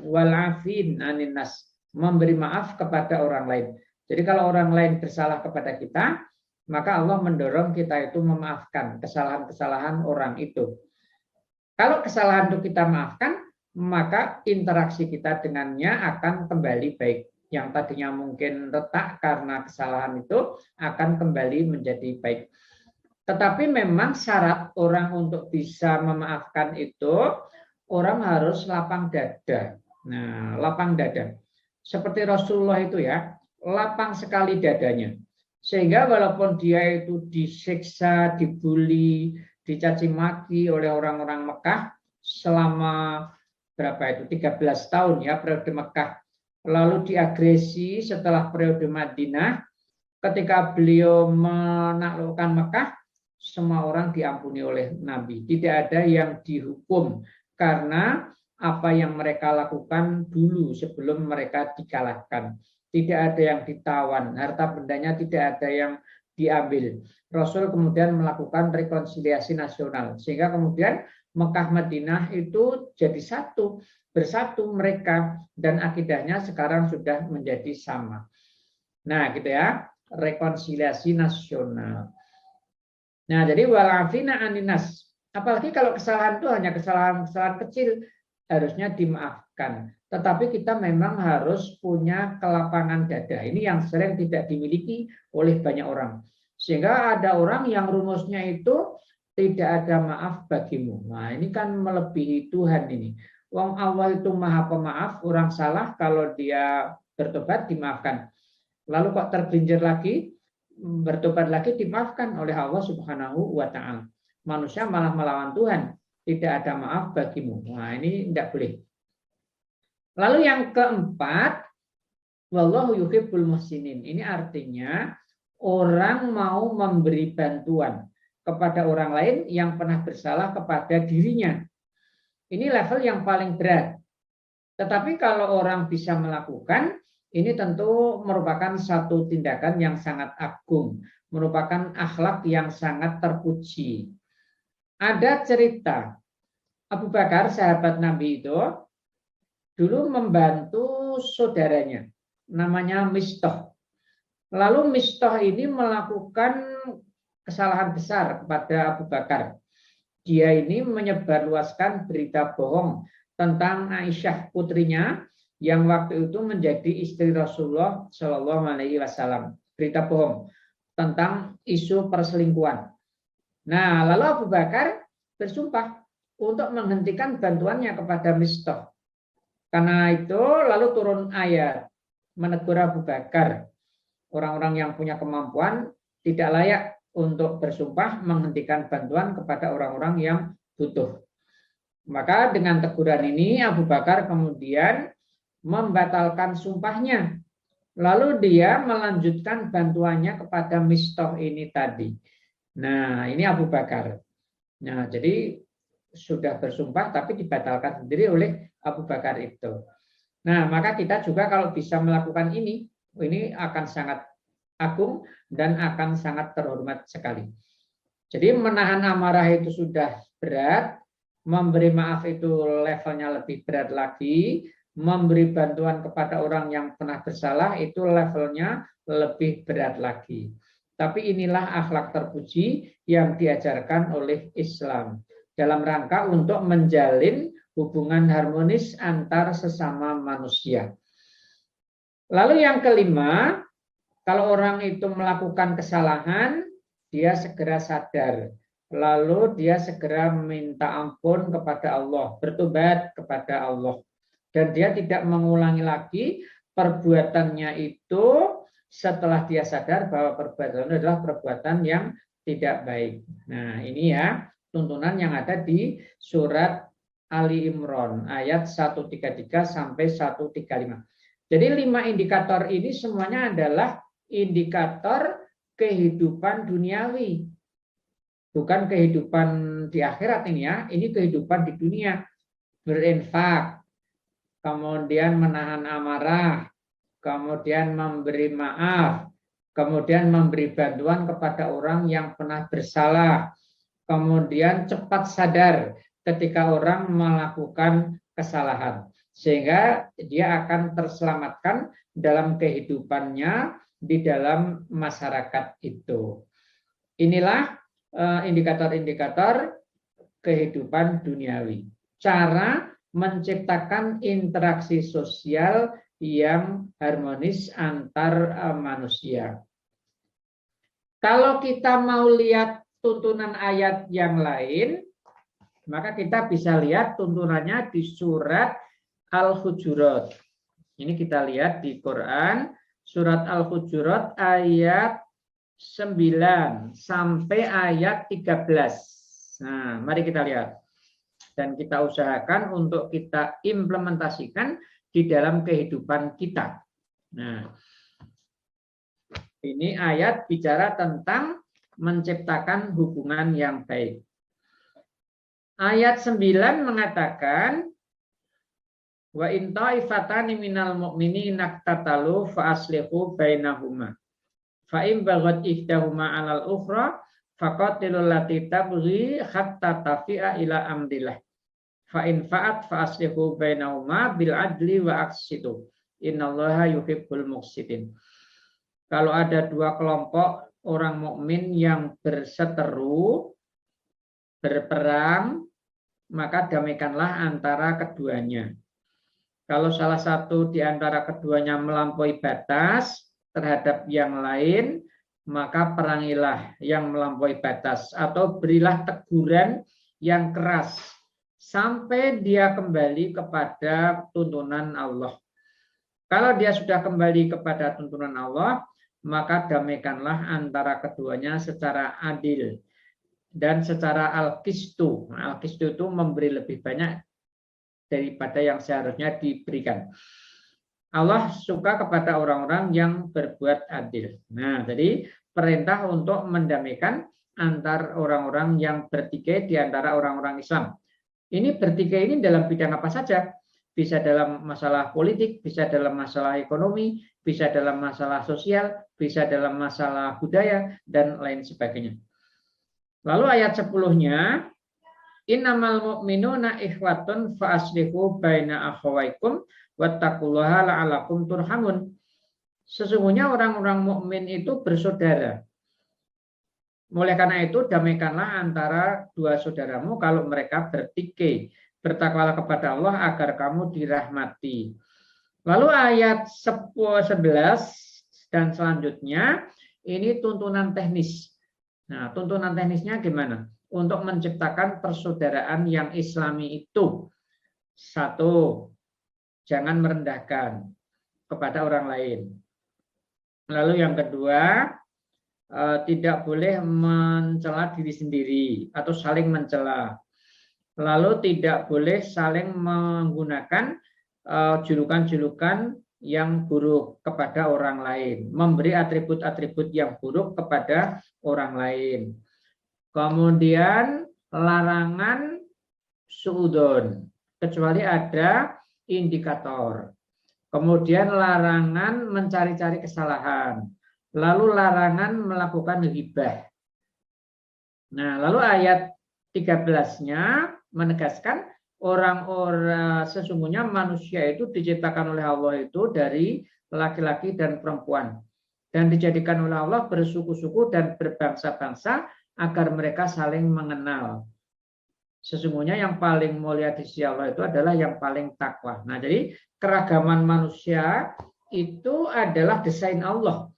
walafin aninas, memberi maaf kepada orang lain. Jadi kalau orang lain bersalah kepada kita, maka Allah mendorong kita itu memaafkan kesalahan-kesalahan orang itu. Kalau kesalahan itu kita maafkan, maka interaksi kita dengannya akan kembali baik. Yang tadinya mungkin retak karena kesalahan itu akan kembali menjadi baik. Tetapi memang syarat orang untuk bisa memaafkan itu, orang harus lapang dada. Nah, lapang dada. Seperti Rasulullah itu ya, lapang sekali dadanya. Sehingga walaupun dia itu disiksa, dibully, dicaci maki oleh orang-orang Mekah selama berapa itu 13 tahun ya periode Mekah, lalu diagresi setelah periode Madinah. Ketika beliau menaklukkan Mekah, semua orang diampuni oleh Nabi, tidak ada yang dihukum karena apa yang mereka lakukan dulu sebelum mereka dikalahkan. Tidak ada yang ditawan, harta bendanya tidak ada yang diambil. Rasul kemudian melakukan rekonsiliasi nasional, sehingga kemudian Mekah Madinah itu jadi satu, bersatu mereka, dan akidahnya sekarang sudah menjadi sama. Nah, gitu ya, rekonsiliasi nasional. Nah, jadi walafina aninas. Apalagi kalau kesalahan itu hanya kesalahan-kesalahan kecil, harusnya dimaafkan. Tetapi kita memang harus punya kelapangan dada. Ini yang sering tidak dimiliki oleh banyak orang. Sehingga ada orang yang rumusnya itu tidak ada maaf bagimu. Nah, ini kan melebihi Tuhan ini. Wong Allah itu Maha Pemaaf, orang salah kalau dia bertobat dimaafkan. Lalu kok tergelincir lagi, bertobat lagi dimaafkan oleh Allah Subhanahu wa taala. Manusia malah melawan Tuhan, tidak ada maaf bagimu. Nah, ini tidak boleh. Lalu yang keempat, wallahu yuhibbul muhsinin. Ini artinya orang mau memberi bantuan kepada orang lain yang pernah bersalah kepada dirinya. Ini level yang paling berat. Tetapi kalau orang bisa melakukan, ini tentu merupakan satu tindakan yang sangat agung, merupakan akhlak yang sangat terpuji. Ada cerita, Abu Bakar, sahabat Nabi itu, dulu membantu saudaranya, namanya Mistah. Lalu Mistah ini melakukan kesalahan besar kepada Abu Bakar. Dia ini menyebarluaskan berita bohong tentang Aisyah putrinya yang waktu itu menjadi istri Rasulullah Shallallahu Alaihi Wasallam. Berita bohong tentang isu perselingkuhan. Nah, lalu Abu Bakar bersumpah untuk menghentikan bantuannya kepada Mistah. Karena itu lalu turun ayat menegur Abu Bakar. Orang-orang yang punya kemampuan tidak layak untuk bersumpah menghentikan bantuan kepada orang-orang yang butuh. Maka dengan teguran ini Abu Bakar kemudian membatalkan sumpahnya. Lalu dia melanjutkan bantuannya kepada Mistah ini tadi. Nah, ini Abu Bakar. Nah, jadi sudah bersumpah tapi dibatalkan sendiri oleh Abu Bakar itu. Nah, maka kita juga kalau bisa melakukan ini akan sangat agung dan akan sangat terhormat sekali. Jadi menahan amarah itu sudah berat, memberi maaf itu levelnya lebih berat lagi, memberi bantuan kepada orang yang pernah bersalah itu levelnya lebih berat lagi. Tapi inilah akhlak terpuji yang diajarkan oleh Islam dalam rangka untuk menjalin hubungan harmonis antar sesama manusia. Lalu yang kelima, kalau orang itu melakukan kesalahan, dia segera sadar. Lalu dia segera meminta ampun kepada Allah, bertobat kepada Allah. Dan dia tidak mengulangi lagi perbuatannya itu setelah dia sadar bahwa perbuatan itu adalah perbuatan yang tidak baik. Nah, ini ya tuntunan yang ada di surat Ali Imran ayat 133 sampai 135. Jadi 5 indikator ini semuanya adalah indikator kehidupan duniawi. Bukan kehidupan di akhirat ini ya, ini kehidupan di dunia. Berinfak, kemudian menahan amarah, kemudian memberi maaf, kemudian memberi bantuan kepada orang yang pernah bersalah, kemudian cepat sadar ketika orang melakukan kesalahan, sehingga dia akan terselamatkan dalam kehidupannya di dalam masyarakat itu. Inilah indikator-indikator kehidupan duniawi. Cara menciptakan interaksi sosial yang harmonis antar manusia. Kalau kita mau lihat tuntunan ayat yang lain, maka kita bisa lihat tuntunannya di surat Al-Hujurat. Ini kita lihat di Quran, surat Al-Hujurat ayat 9 sampai ayat 13. Nah, mari kita lihat. Dan kita usahakan untuk kita implementasikan di dalam kehidupan kita. Nah, ini ayat bicara tentang menciptakan hubungan yang baik. Ayat 9 mengatakan, wa in ta'ifatani minal mu'minina iqtatalu fa aslihu bainahuma. Fa in baghat ihdahuma 'alal ukhra faqatilul lati tabghi hatta tafi'a ila amrillah. Fa in fa'at fa aslihu bainahuma bil adli wa aqsitu. Innallaha yuhibbul muqsitin. Kalau ada dua kelompok orang mukmin yang berseteru, berperang, maka damaikanlah antara keduanya. Kalau salah satu di antara keduanya melampaui batas terhadap yang lain, maka perangilah yang melampaui batas atau berilah teguran yang keras sampai dia kembali kepada tuntunan Allah. Kalau dia sudah kembali kepada tuntunan Allah, maka damaikanlah antara keduanya secara adil dan secara al-qistu. Al-qistu itu memberi lebih banyak daripada yang seharusnya diberikan. Allah suka kepada orang-orang yang berbuat adil. Nah, jadi perintah untuk mendamaikan antar orang-orang yang bertikai di antara orang-orang Islam. Ini bertikai ini dalam bidang apa saja? Bisa dalam masalah politik, bisa dalam masalah ekonomi, bisa dalam masalah sosial, bisa dalam masalah budaya, dan lain sebagainya. Lalu ayat 10-nya, innamal mu'minuna ikhwatun fa aslihu baina akhawaikum wattaqullaha la'alakum turhamun. Sesungguhnya orang-orang mukmin itu bersaudara. Oleh karena itu, damaikanlah antara dua saudaramu kalau mereka bertikai. Bertakwalah kepada Allah agar kamu dirahmati. Lalu ayat 11 dan selanjutnya, ini tuntunan teknis. Nah, tuntunan teknisnya gimana? Untuk menciptakan persaudaraan yang Islami itu. Satu, jangan merendahkan kepada orang lain. Lalu yang kedua, tidak boleh mencela diri sendiri atau saling mencela. Lalu tidak boleh saling menggunakan julukan-julukan yang buruk kepada orang lain, memberi atribut-atribut yang buruk kepada orang lain. Kemudian larangan suudon, kecuali ada indikator. Kemudian larangan mencari-cari kesalahan. Lalu larangan melakukan ghibah. Nah, lalu ayat 13-nya menegaskan orang-orang sesungguhnya manusia itu diciptakan oleh Allah itu dari laki-laki dan perempuan. Dan dijadikan oleh Allah bersuku-suku dan berbangsa-bangsa agar mereka saling mengenal. Sesungguhnya yang paling mulia di sisi Allah itu adalah yang paling takwa. Nah, jadi keragaman manusia itu adalah desain Allah.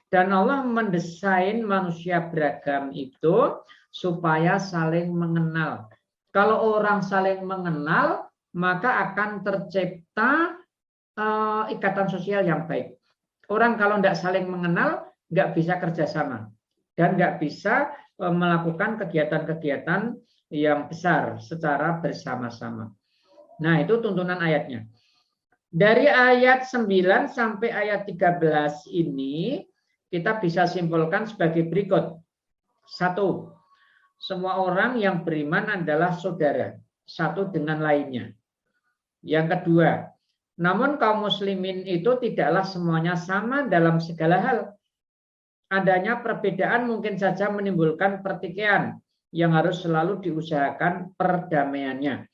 Dan Allah mendesain manusia beragam itu supaya saling mengenal. Kalau orang saling mengenal, maka akan tercipta ikatan sosial yang baik. Orang kalau tidak saling mengenal, nggak bisa kerjasama. Dan nggak bisa melakukan kegiatan-kegiatan yang besar secara bersama-sama. Nah, itu tuntunan ayatnya. Dari ayat 9 sampai ayat 13 ini, kita bisa simpulkan sebagai berikut. Satu, semua orang yang beriman adalah saudara, satu dengan lainnya. Yang kedua, namun kaum muslimin itu tidaklah semuanya sama dalam segala hal. Adanya perbedaan mungkin saja menimbulkan pertikaian yang harus selalu diusahakan perdamaiannya.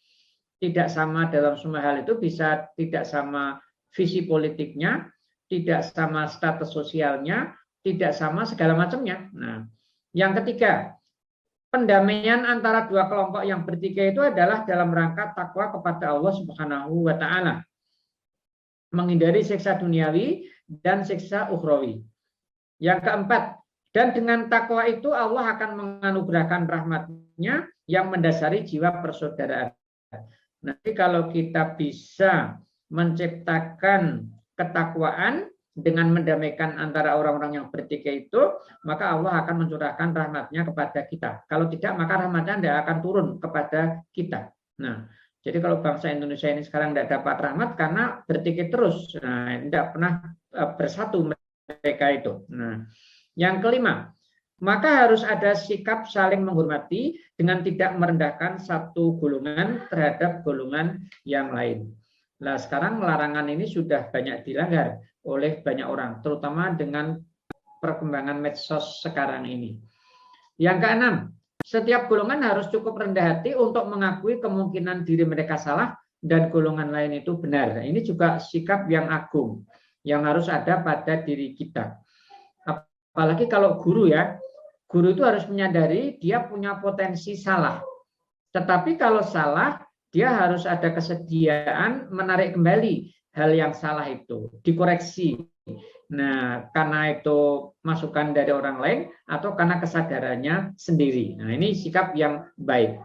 Tidak sama dalam semua hal itu, bisa tidak sama visi politiknya, tidak sama status sosialnya, tidak sama segala macamnya. Nah, yang ketiga, pendamaian antara dua kelompok yang bertikai itu adalah dalam rangka takwa kepada Allah Subhanahu wa taala. Menghindari siksa duniawi dan siksa ukhrawi. Yang keempat, dan dengan takwa itu Allah akan menganugerahkan rahmat-Nya yang mendasari jiwa persaudaraan. Nanti kalau kita bisa menciptakan ketakwaan dengan mendamaikan antara orang-orang yang bertikai itu, maka Allah akan mencurahkan rahmat-Nya kepada kita. Kalau tidak, maka rahmat-Nya tidak akan turun kepada kita. Nah, jadi kalau bangsa Indonesia ini sekarang tidak dapat rahmat karena bertikai terus, nah, tidak pernah bersatu mereka itu. Nah, yang kelima, maka harus ada sikap saling menghormati dengan tidak merendahkan satu golongan terhadap golongan yang lain. Nah, sekarang larangan ini sudah banyak dilanggar oleh banyak orang, terutama dengan perkembangan medsos sekarang ini. Yang keenam, setiap golongan harus cukup rendah hati untuk mengakui kemungkinan diri mereka salah dan golongan lain itu benar. Nah, ini juga sikap yang agung yang harus ada pada diri kita. Apalagi kalau guru ya, guru itu harus menyadari dia punya potensi salah. Tetapi kalau salah, dia harus ada kesediaan menarik kembali hal yang salah itu, dikoreksi. Nah, karena itu masukan dari orang lain atau karena kesadarannya sendiri. Nah, ini sikap yang baik.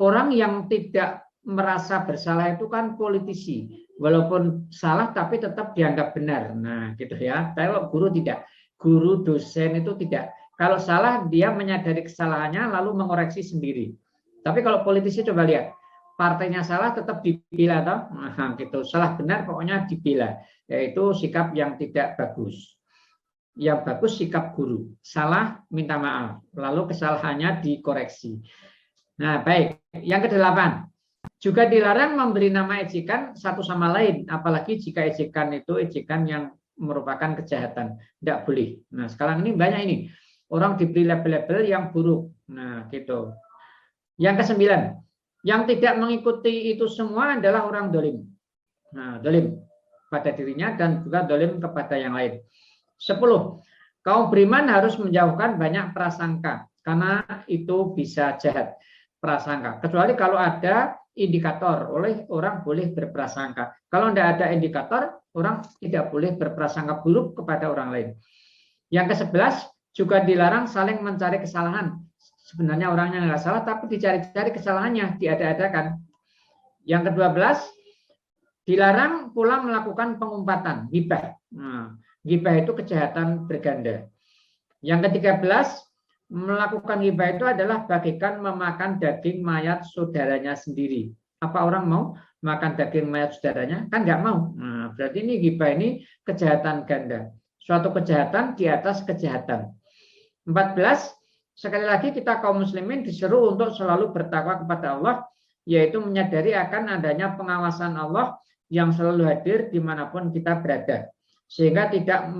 Orang yang tidak merasa bersalah itu kan politisi. Walaupun salah tapi tetap dianggap benar. Nah, gitu ya. Kalau guru tidak. Guru, dosen itu tidak. Kalau salah dia menyadari kesalahannya lalu mengoreksi sendiri. Tapi kalau politisi coba lihat. Partainya salah tetap dibela toh. Nah, gitu. Salah benar pokoknya dibela. Yaitu sikap yang tidak bagus. Yang bagus sikap guru. Salah minta maaf. Lalu kesalahannya dikoreksi. Nah, baik. Yang kedelapan. Juga dilarang memberi nama ejekan satu sama lain. Apalagi jika ejekan itu ejekan yang merupakan kejahatan. Tidak boleh. Nah, sekarang ini banyak ini. Orang diberi label-label yang buruk. Nah, gitu. Yang kesembilan. Yang tidak mengikuti itu semua adalah orang dolim. Nah, dolim pada dirinya dan juga dolim kepada yang lain. 10. Kaum beriman harus menjauhkan banyak prasangka karena itu bisa jahat prasangka. Kecuali kalau ada indikator, oleh orang boleh berprasangka. Kalau tidak ada indikator, orang tidak boleh berprasangka buruk kepada orang lain. Yang ke-11 juga dilarang saling mencari kesalahan. Sebenarnya orangnya nggak salah, tapi dicari-cari kesalahannya, diada-adakan. Yang ke-12, dilarang pula melakukan pengumpatan, ghibah. Nah, ghibah itu kejahatan berganda. Yang ke-13, melakukan ghibah itu adalah bagikan memakan daging mayat saudaranya sendiri. Apa orang mau makan daging mayat saudaranya? Kan nggak mau. Nah, berarti ini ghibah ini kejahatan ganda. Suatu kejahatan di atas kejahatan. 14, sekali lagi kita kaum muslimin disuruh untuk selalu bertakwa kepada Allah, yaitu menyadari akan adanya pengawasan Allah yang selalu hadir dimanapun kita berada. Sehingga tidak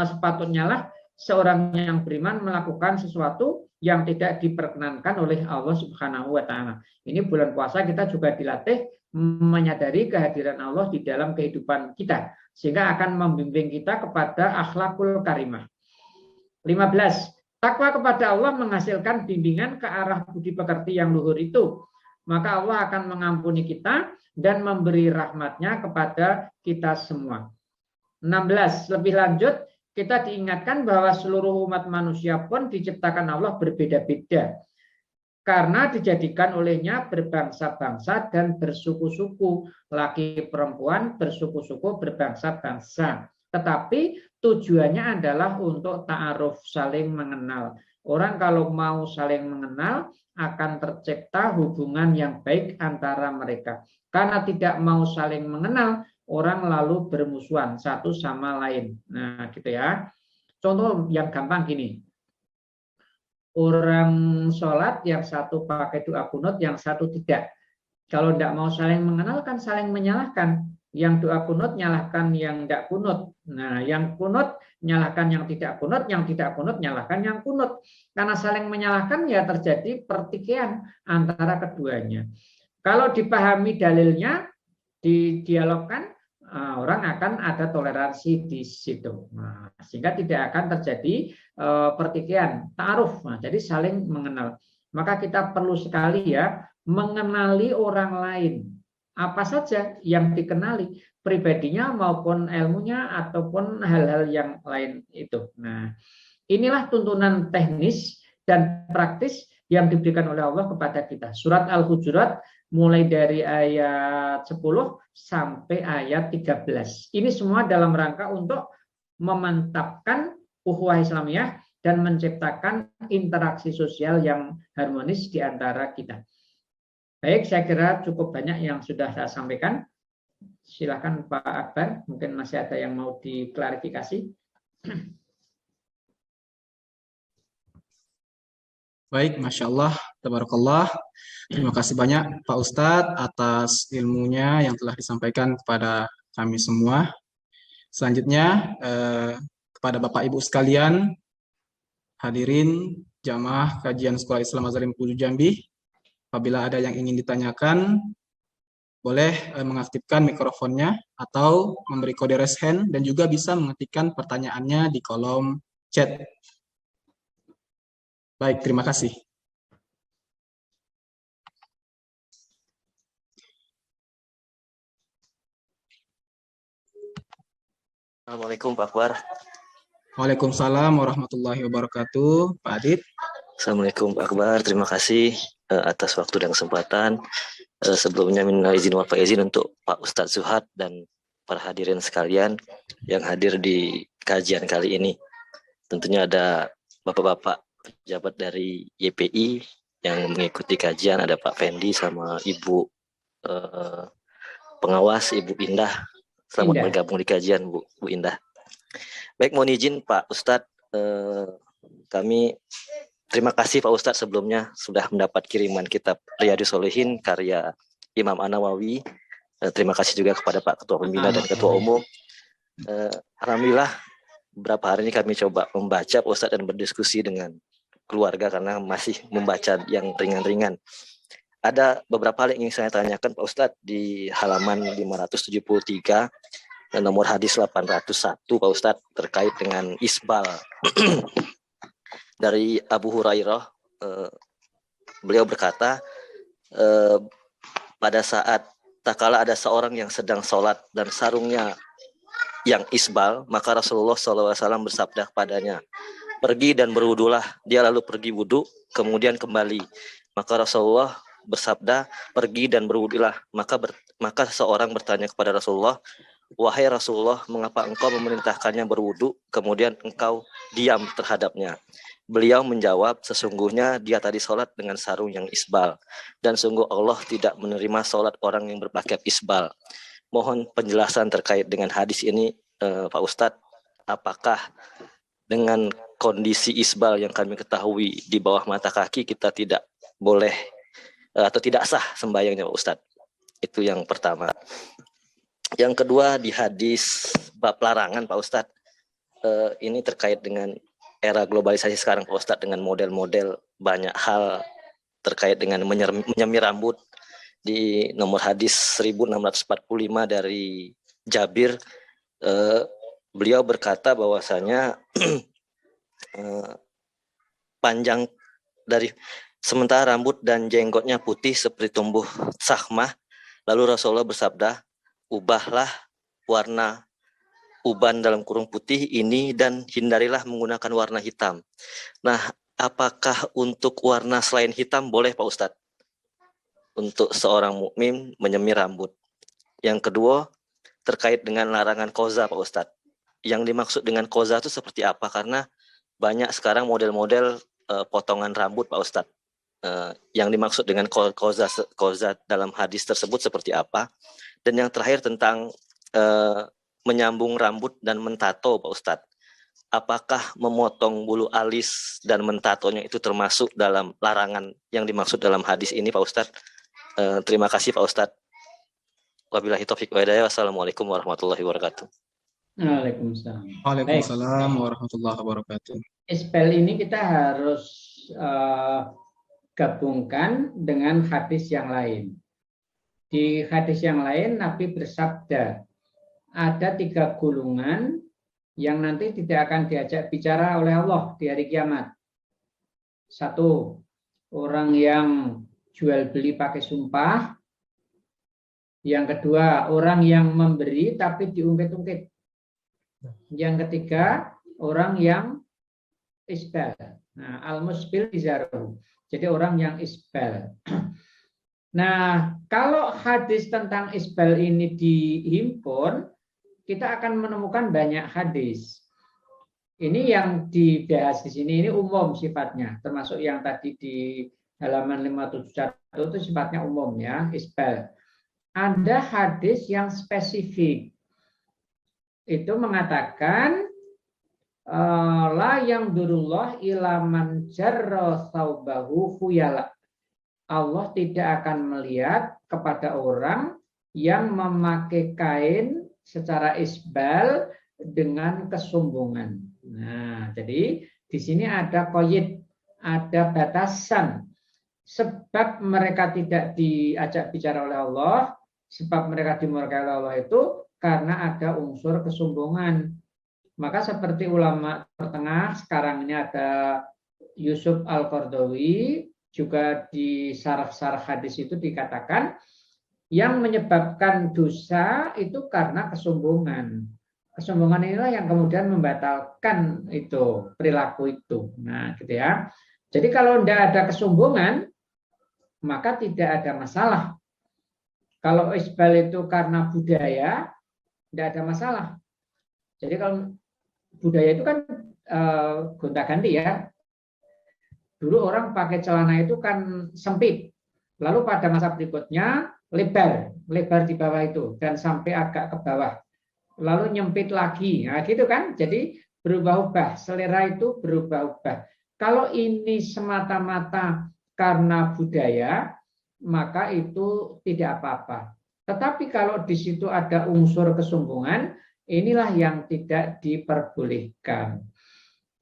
sepatutnya lah seorang yang beriman melakukan sesuatu yang tidak diperkenankan oleh Allah Subhanahu wa taala. Ini bulan puasa kita juga dilatih menyadari kehadiran Allah di dalam kehidupan kita, sehingga akan membimbing kita kepada akhlakul karimah. 15. Takwa kepada Allah menghasilkan bimbingan ke arah budi pekerti yang luhur itu. Maka Allah akan mengampuni kita dan memberi rahmat-Nya kepada kita semua. 16. Lebih lanjut, kita diingatkan bahwa seluruh umat manusia pun diciptakan Allah berbeda-beda. Karena dijadikan olehnya berbangsa-bangsa dan bersuku-suku. Laki perempuan bersuku-suku berbangsa-bangsa. Tetapi tujuannya adalah untuk ta'aruf, saling mengenal. Orang kalau mau saling mengenal akan tercipta hubungan yang baik antara mereka. Karena tidak mau saling mengenal, orang lalu bermusuhan satu sama lain. Nah, gitu ya. Contoh yang gampang gini. Orang sholat yang satu pakai doa kunut, yang satu tidak. Kalau tidak mau saling mengenal kan saling menyalahkan. Yang doa kunut nyalahkan yang tidak kunut. Nah, yang kunut nyalahkan yang tidak kunut, yang tidak kunut nyalahkan yang kunut. Karena saling menyalahkan ya terjadi pertikaian antara keduanya. Kalau dipahami dalilnya, didialogkan, orang akan ada toleransi di situ. Nah, sehingga tidak akan terjadi pertikaian, ta'aruf. Nah, jadi saling mengenal. maka kita perlu sekali ya mengenali orang lain. Apa saja yang dikenali, pribadinya maupun ilmunya ataupun hal-hal yang lain itu. Nah, inilah tuntunan teknis dan praktis yang diberikan oleh Allah kepada kita. Surat Al-Hujurat mulai dari ayat 10 sampai ayat 13. Ini semua dalam rangka untuk memantapkan ukhuwah Islamiyah dan menciptakan interaksi sosial yang harmonis di antara kita. Baik, saya kira cukup banyak yang sudah saya sampaikan. Silakan Pak Akbar, mungkin masih ada yang mau diklarifikasi. Baik, Masya Allah, Tabarakallah. Terima kasih banyak Pak Ustadz atas ilmunya yang telah disampaikan kepada kami semua. Selanjutnya, kepada Bapak Ibu sekalian, hadirin jamaah kajian Sekolah Islam Azhar Bengkulu Jambi, apabila ada yang ingin ditanyakan, boleh mengaktifkan mikrofonnya atau memberi kode raise hand dan juga bisa mengetikkan pertanyaannya di kolom chat. Baik, terima kasih. Assalamualaikum Pak Akbar. Waalaikumsalam warahmatullahi wabarakatuh. Pak Adit. Assalamualaikum Pak Akbar. Terima kasih atas waktu dan kesempatan. Sebelumnya minal izin wal faizin untuk Pak Ustadz Zuhad dan para hadirin sekalian yang hadir di kajian kali ini. Tentunya ada bapak-bapak pejabat dari YPI yang mengikuti kajian, ada Pak Fendi sama Ibu pengawas Ibu Indah. Selamat bergabung di kajian Bu Indah. Baik, mohon izin Pak Ustadz, kami terima kasih Pak Ustadz sebelumnya sudah mendapat kiriman kitab Riyadhus Shalihin karya Imam An-Nawawi. Terima kasih juga kepada Pak Ketua Pembina dan Ketua Umum. Alhamdulillah beberapa hari ini kami coba membaca Pak Ustadz dan berdiskusi dengan keluarga karena masih membaca yang ringan-ringan. Ada beberapa hal yang ingin saya tanyakan Pak Ustadz di halaman 573 dan nomor hadis 801 Pak Ustadz terkait dengan isbal. Dari Abu Hurairah, beliau berkata, pada saat tak kala ada seorang yang sedang sholat dan sarungnya yang isbal, maka Rasulullah SAW bersabda kepadanya, pergi dan berwudulah. Dia lalu pergi wudu, kemudian kembali. Maka Rasulullah bersabda, pergi dan berwudulah. Maka seorang bertanya kepada Rasulullah, wahai Rasulullah, mengapa engkau memerintahkannya berwudu, kemudian engkau diam terhadapnya? Beliau menjawab, sesungguhnya dia tadi sholat dengan sarung yang isbal, dan sungguh Allah tidak menerima sholat orang yang berpakaian isbal. Mohon penjelasan terkait dengan hadis ini, Pak Ustadz. Apakah dengan kondisi isbal yang kami ketahui di bawah mata kaki kita tidak boleh atau tidak sah sembahyangnya Pak Ustadz? Itu yang pertama. Yang kedua, di hadis bab larangan Pak Ustadz, ini terkait dengan era globalisasi sekarang Pak Ustadz, dengan model-model banyak hal terkait dengan menyemir rambut. Di nomor hadis 1645 dari Jabir, beliau berkata bahwasanya panjang dari sementara rambut dan jenggotnya putih seperti tumbuh sahmah, lalu Rasulullah bersabda, ubahlah warna uban dalam kurung putih ini dan hindarilah menggunakan warna hitam. Nah, apakah untuk warna selain hitam boleh Pak Ustadz untuk seorang mukmin menyemir rambut? Yang kedua, terkait dengan larangan koza Pak Ustadz. Yang dimaksud dengan koza itu seperti apa? Karena banyak sekarang model-model potongan rambut Pak Ustadz. Yang dimaksud dengan koza dalam hadis tersebut seperti apa? Dan yang terakhir tentang menyambung rambut dan mentato Pak Ustadz. Apakah memotong bulu alis dan mentatonya itu termasuk dalam larangan yang dimaksud dalam hadis ini Pak Ustadz? Terima kasih Pak Ustadz. Wabillahi taufiq wa hidayah. Wassalamualaikum warahmatullahi wabarakatuh. Waalaikumsalam. Waalaikumsalam warahmatullahi wabarakatuh. Isbal ini kita harus gabungkan dengan hadis yang lain. Di hadis yang lain Nabi bersabda, ada 3 golongan yang nanti tidak akan diajak bicara oleh Allah di hari kiamat. 1, orang yang jual beli pakai sumpah. Yang kedua, orang yang memberi tapi diungkit-ungkit. Yang ketiga, orang yang isbal. Nah, al-musbil izaruhu. Jadi orang yang isbal. Nah, kalau hadis tentang isbal ini dihimpun, kita akan menemukan banyak hadis. Ini yang dibahas di sini, ini umum sifatnya. Termasuk yang tadi di halaman 571 itu sifatnya umum ya, isbal. Ada hadis yang spesifik. Itu mengatakan la yang durullah ilaman jarra thawbahu khuyala. Allah tidak akan melihat kepada orang yang memakai kain secara isbal dengan kesombongan. Nah, jadi di sini ada qaid, ada batasan. Sebab mereka tidak diajak bicara oleh Allah, sebab mereka dimurkai oleh Allah itu karena ada unsur kesombongan. Maka seperti ulama tengah sekarang ini ada Yusuf Al-Qardawi, juga di syarah-syarah hadis itu dikatakan yang menyebabkan dosa itu karena kesombongan. Kesombongan inilah yang kemudian membatalkan itu perilaku itu. Nah, gitu ya. Jadi kalau tidak ada kesombongan, maka tidak ada masalah. Kalau isbal itu karena budaya, tidak ada masalah. Jadi kalau budaya itu kan gonta-ganti ya. Dulu orang pakai celana itu kan sempit. Lalu pada masa berikutnya lebar di bawah itu dan sampai agak ke bawah. Lalu nyempit lagi. Nah, gitu kan? Jadi berubah-ubah, selera itu berubah-ubah. Kalau ini semata-mata karena budaya, maka itu tidak apa-apa. Tetapi kalau di situ ada unsur kesombongan, inilah yang tidak diperbolehkan.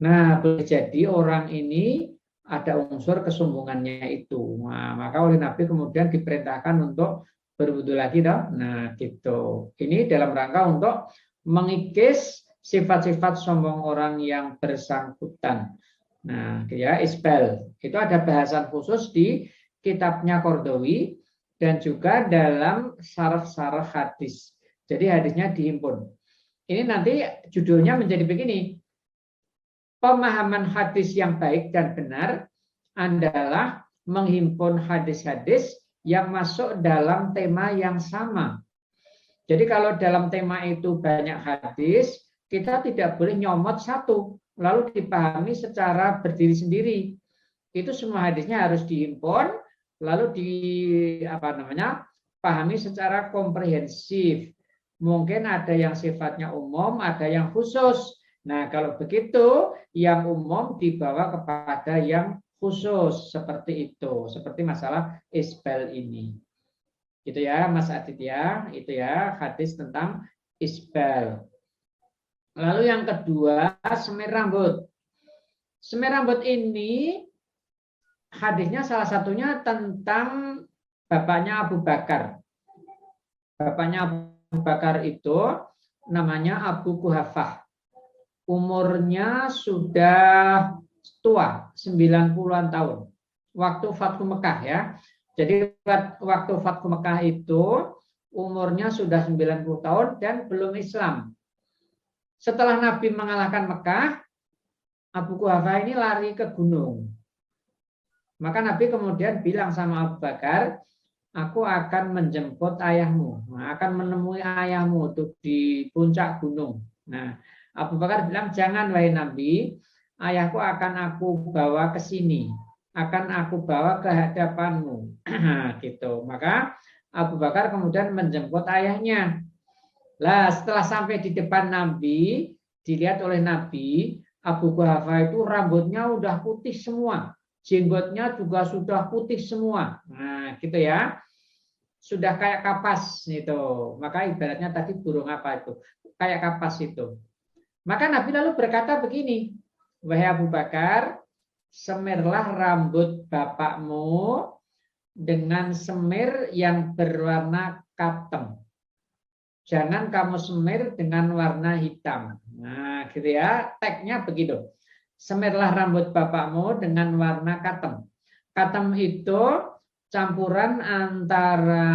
Nah, boleh jadi orang ini ada unsur kesombongannya itu. Nah, maka oleh Nabi kemudian diperintahkan untuk berwudu lagi toh. Nah, gitu. Ini dalam rangka untuk mengikis sifat-sifat sombong orang yang bersangkutan. Nah, ya isbal. Itu ada bahasan khusus di kitabnya Qardawi dan juga dalam syarah-syarah hadis. Jadi hadisnya dihimpun. Ini nanti judulnya menjadi begini. Pemahaman hadis yang baik dan benar adalah menghimpun hadis-hadis yang masuk dalam tema yang sama. Jadi kalau dalam tema itu banyak hadis, kita tidak boleh nyomot satu, lalu dipahami secara berdiri sendiri. Itu semua hadisnya harus dihimpun, lalu pahami secara komprehensif. Mungkin ada yang sifatnya umum, ada yang khusus. Nah, kalau begitu, yang umum dibawa kepada yang khusus seperti itu, seperti masalah isbal ini. Gitu ya, Mas Aditya, itu ya hadis tentang isbal. Lalu yang kedua, semir rambut. Semir rambut ini hadisnya salah satunya tentang bapaknya Abu Bakar. Bapaknya Abu Bakar itu namanya Abu Kuhafah. Umurnya sudah tua, 90-an tahun. Waktu Fathu Mekah ya. Jadi waktu Fathu Mekah itu umurnya sudah 90 tahun dan belum Islam. Setelah Nabi mengalahkan Mekah, Abu Kuhafah ini lari ke gunung. Maka Nabi kemudian bilang sama Abu Bakar, aku akan menjemput ayahmu, akan menemui ayahmu untuk di puncak gunung. Nah, Abu Bakar bilang, jangan wahai Nabi, ayahku akan aku bawa ke sini, akan aku bawa ke hadapanmu. Gitu. Maka Abu Bakar kemudian menjemput ayahnya. Lah, setelah sampai di depan Nabi, dilihat oleh Nabi, Abu Kuhafah itu rambutnya udah putih semua, jenggotnya juga sudah putih semua. Nah, gitu ya. Sudah kayak kapas gitu. Maka ibaratnya tadi burung apa itu? Kayak kapas itu. Maka Nabi lalu berkata begini, wahai Abu Bakar, semirlah rambut bapakmu dengan semir yang berwarna katem. Jangan kamu semir dengan warna hitam. Nah, gitu ya, tagnya begitu. Semirlah rambut bapakmu dengan warna katem. Katam itu campuran antara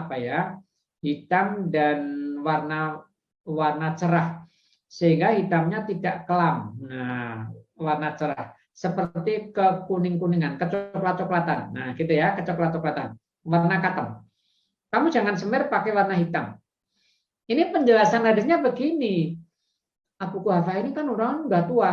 apa ya, hitam dan warna cerah, sehingga hitamnya tidak kelam. Nah, warna cerah seperti kekuning-kuningan, kecoklat-coklatan. Nah, gitu ya, kecoklat-coklatan. Warna katam. Kamu jangan semir pakai warna hitam. Ini penjelasan hadisnya begini. Abu Quhafa ini kan orang udah tua.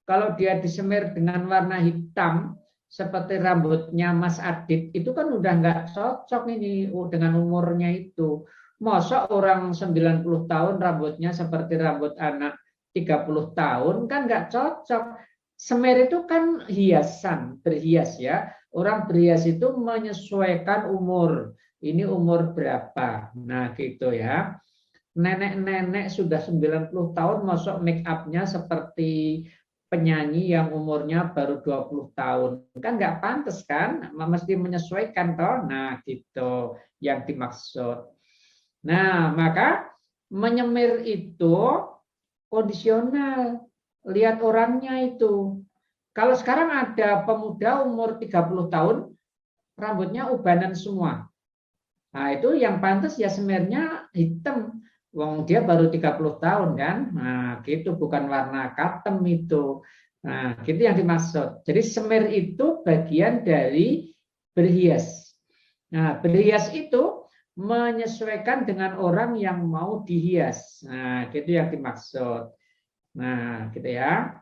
Kalau dia disemir dengan warna hitam, seperti rambutnya Mas Adit, itu kan udah nggak cocok ini dengan umurnya itu. Masa orang 90 tahun rambutnya seperti rambut anak 30 tahun, kan nggak cocok. Semir itu kan hiasan, berhias ya. Orang berhias itu menyesuaikan umur. Ini umur berapa? Nah gitu ya. Nenek-nenek sudah 90 tahun masuk make up-nya seperti penyanyi yang umurnya baru 20 tahun. Kan nggak pantas kan? Mesti menyesuaikan toh. Nah, gitu yang dimaksud. Nah, maka menyemir itu kondisional. Lihat orangnya itu. Kalau sekarang ada pemuda umur 30 tahun, rambutnya ubanan semua. Nah, itu yang pantas ya semirnya hitam. Wong dia baru 30 tahun kan. Nah, gitu bukan warna katem itu. Nah, gitu yang dimaksud. Jadi semir itu bagian dari berhias. Nah, berhias itu menyesuaikan dengan orang yang mau dihias. Nah, gitu yang dimaksud. Nah, gitu ya.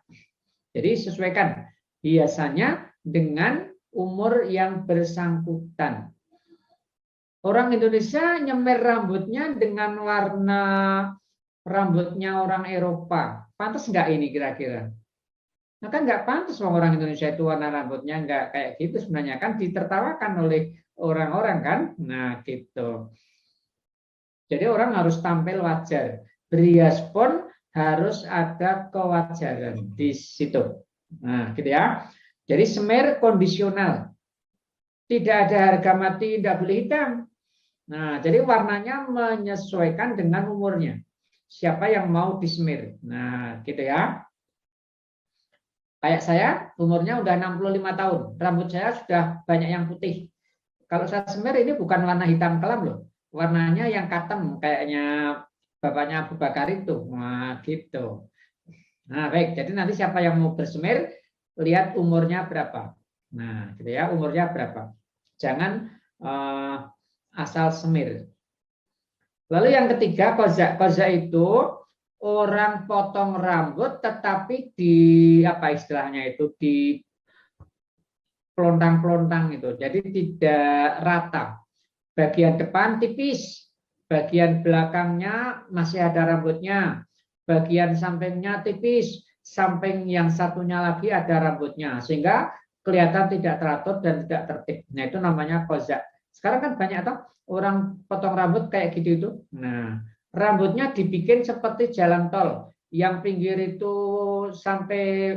Jadi sesuaikan hiasannya dengan umur yang bersangkutan. Orang Indonesia nyemir rambutnya dengan warna rambutnya orang Eropa. Pantas nggak ini kira-kira? Nah kan nggak pantas orang Indonesia itu warna rambutnya nggak kayak gitu sebenarnya kan ditertawakan oleh orang-orang kan. Nah gitu. Jadi orang harus tampil wajar. Berhias pun harus ada kewajaran di situ. Nah gitu ya. Jadi semir kondisional. Tidak ada harga mati, tidak boleh hitam. Nah, jadi warnanya menyesuaikan dengan umurnya. Siapa yang mau disemir. Nah, gitu ya. Kayak saya, umurnya udah 65 tahun. Rambut saya sudah banyak yang putih. Kalau saya semir ini bukan warna hitam kelam loh. Warnanya yang katem, kayaknya bapaknya Abu Bakar itu. Nah, gitu. Nah, baik. Jadi nanti siapa yang mau bersemir, lihat umurnya berapa. Nah, gitu ya, umurnya berapa. Jangan asal semir. Lalu yang ketiga, kozak. Kozak itu orang potong rambut tetapi di apa istilahnya itu di pelontang-pelontang itu. Jadi tidak rata. Bagian depan tipis, bagian belakangnya masih ada rambutnya, bagian sampingnya tipis, samping yang satunya lagi ada rambutnya sehingga kelihatan tidak teratur dan tidak tertib. Nah, itu namanya kozak. Sekarang kan banyak tuh orang potong rambut kayak gitu itu. Nah, rambutnya dibikin seperti jalan tol, yang pinggir itu sampai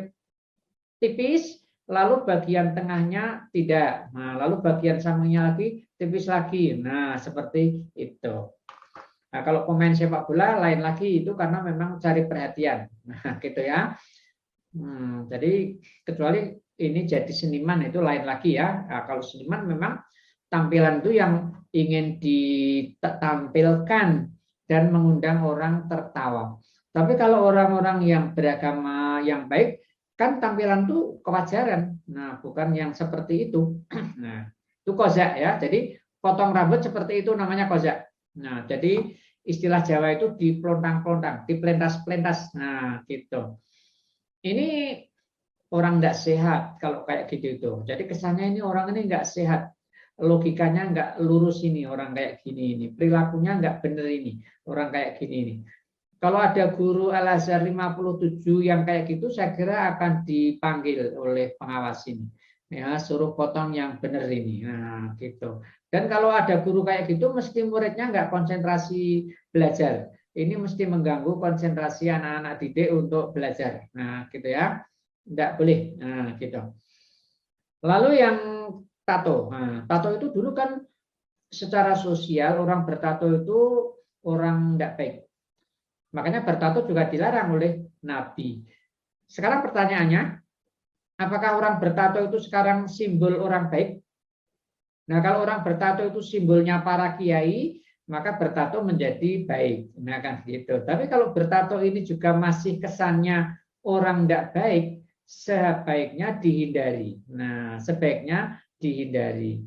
tipis, lalu bagian tengahnya tidak. Nah, lalu bagian sampingnya lagi tipis lagi. Nah, seperti itu. Nah, kalau pemain sepak bola lain lagi itu karena memang cari perhatian. Nah, gitu ya. Jadi kecuali ini jadi seniman itu lain lagi ya. Nah, kalau seniman memang tampilan itu yang ingin ditampilkan dan mengundang orang tertawa. Tapi kalau orang-orang yang beragama yang baik, kan tampilan itu kewajaran. Nah, bukan yang seperti itu. Nah, itu kozak ya. Jadi potong rambut seperti itu namanya kozak. Nah, jadi istilah Jawa itu dipelontang-pelontang, dipelentas-pelentas. Nah, gitu. Ini orang tidak sehat kalau kayak gitu itu. Jadi kesannya ini orang ini nggak sehat. Logikanya nggak lurus ini orang kayak gini ini. Perilakunya nggak benar ini orang kayak gini ini. Kalau ada guru Al-Azhar 57 yang kayak gitu, saya kira akan dipanggil oleh pengawas ini. Ya, suruh potong yang benar ini. Nah, gitu. Dan kalau ada guru kayak gitu, mesti muridnya nggak konsentrasi belajar. Ini mesti mengganggu konsentrasi anak-anak didik untuk belajar. Nah, gitu ya. Nggak boleh. Nah, gitu. Lalu yang tato. Nah, tato itu dulu kan secara sosial orang bertato itu orang nggak baik. Makanya bertato juga dilarang oleh Nabi. Sekarang pertanyaannya, Apakah orang bertato itu sekarang simbol orang baik? Nah, kalau orang bertato itu simbolnya para kiai, maka bertato menjadi baik. Nah, kan gitu. Tapi kalau bertato ini juga masih kesannya orang tidak baik, sebaiknya dihindari. Nah, sebaiknya dihindari.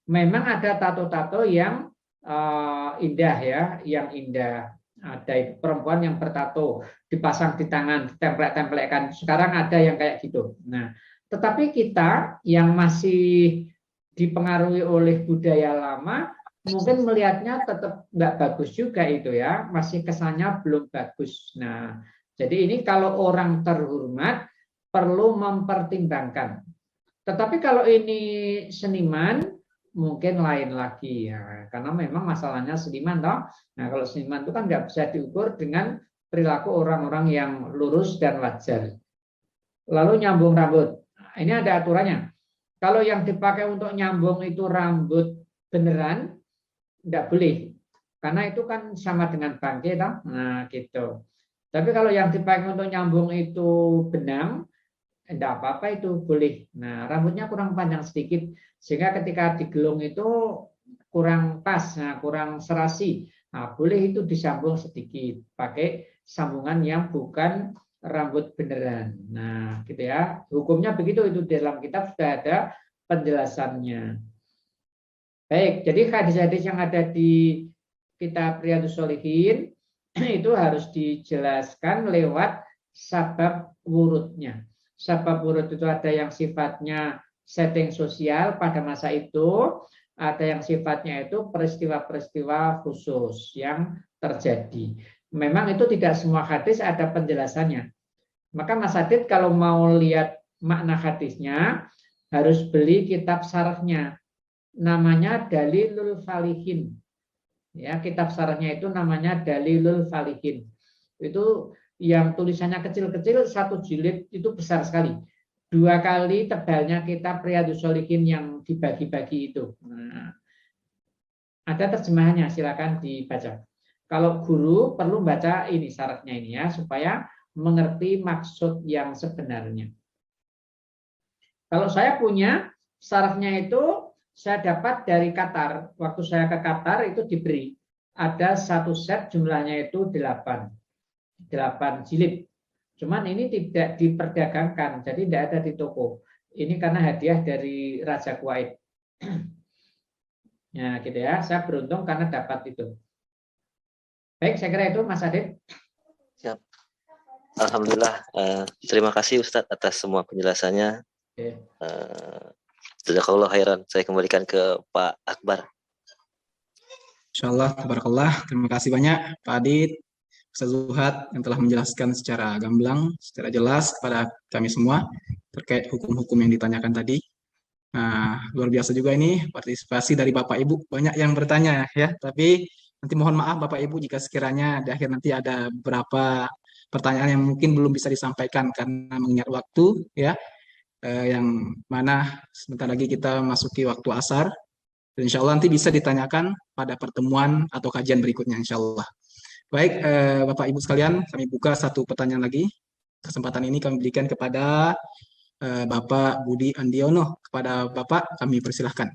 Memang ada tato-tato yang indah ya, yang indah. Ada perempuan yang bertato, dipasang di tangan, ditempel-tempelkan. Sekarang ada yang kayak gitu. Nah, tetapi kita yang masih dipengaruhi oleh budaya lama, mungkin melihatnya tetap nggak bagus juga itu ya, masih kesannya belum bagus. Nah, jadi ini kalau orang terhormat perlu mempertimbangkan. Tetapi kalau ini seniman, mungkin lain lagi ya, karena memang masalahnya seniman toh. Nah, kalau seniman itu kan nggak bisa diukur dengan perilaku orang-orang yang lurus dan wajar. Lalu nyambung rambut, nah, ini ada aturannya. Kalau yang dipakai untuk nyambung itu rambut beneran, tidak boleh. Karena itu kan sama dengan bangke, toh. Nah, gitu. Tapi kalau yang dipakai untuk nyambung itu benang, tidak apa-apa itu boleh. Nah, rambutnya kurang panjang sedikit, sehingga ketika digelung itu kurang pas, nah, kurang serasi. Nah, boleh itu disambung sedikit, pakai sambungan yang bukan rambut beneran. Nah, gitu ya. Hukumnya begitu, itu di dalam kitab sudah ada penjelasannya. Baik, jadi hadis-hadis yang ada di kitab Riyadhus Shalihin itu harus dijelaskan lewat sabab wurudnya. Sabab wurud itu ada yang sifatnya setting sosial pada masa itu, ada yang sifatnya itu peristiwa-peristiwa khusus yang terjadi. Memang itu tidak semua hadis ada penjelasannya. Maka Mas Adit kalau mau lihat makna hadisnya harus beli kitab syarahnya. Namanya Dalilul Falihin. Ya, kitab syarahnya itu namanya Dalilul Falihin. Itu yang tulisannya kecil-kecil, satu jilid itu besar sekali. 2 kali tebalnya kitab Riyadhus Shalihin yang dibagi-bagi itu. Nah, ada terjemahannya, silakan dibaca. Kalau guru perlu baca ini syaratnya ini ya, supaya mengerti maksud yang sebenarnya. Kalau saya punya syaratnya itu saya dapat dari Qatar. Waktu saya ke Qatar itu diberi ada satu set jumlahnya itu 8 jilid. Cuman ini tidak diperdagangkan, jadi tidak ada di toko. Ini karena hadiah dari Raja Kuwait. Ya, gitu ya. Saya beruntung karena dapat itu. Baik, saya kira itu Mas Adit. Siap. Alhamdulillah. Terima kasih Ustadz atas semua penjelasannya. Jazakallah khairan. Saya kembalikan ke Pak Akbar. Insyaallah, tabarakallah. Terima kasih banyak Pak Adit, Ustaz Zuhad yang telah menjelaskan secara gamblang, secara jelas kepada kami semua terkait hukum-hukum yang ditanyakan tadi. Nah, luar biasa juga ini partisipasi dari Bapak Ibu. Banyak yang bertanya ya, tapi nanti mohon maaf Bapak Ibu jika sekiranya di akhir nanti ada beberapa pertanyaan yang mungkin belum bisa disampaikan karena mengingat waktu ya, yang mana sebentar lagi kita masuki waktu asar. Dan insya Allah nanti bisa ditanyakan pada pertemuan atau kajian berikutnya insya Allah. Baik, Bapak Ibu sekalian, kami buka satu pertanyaan lagi. Kesempatan ini kami berikan kepada Bapak Budi Andiono. Kepada Bapak kami persilahkan.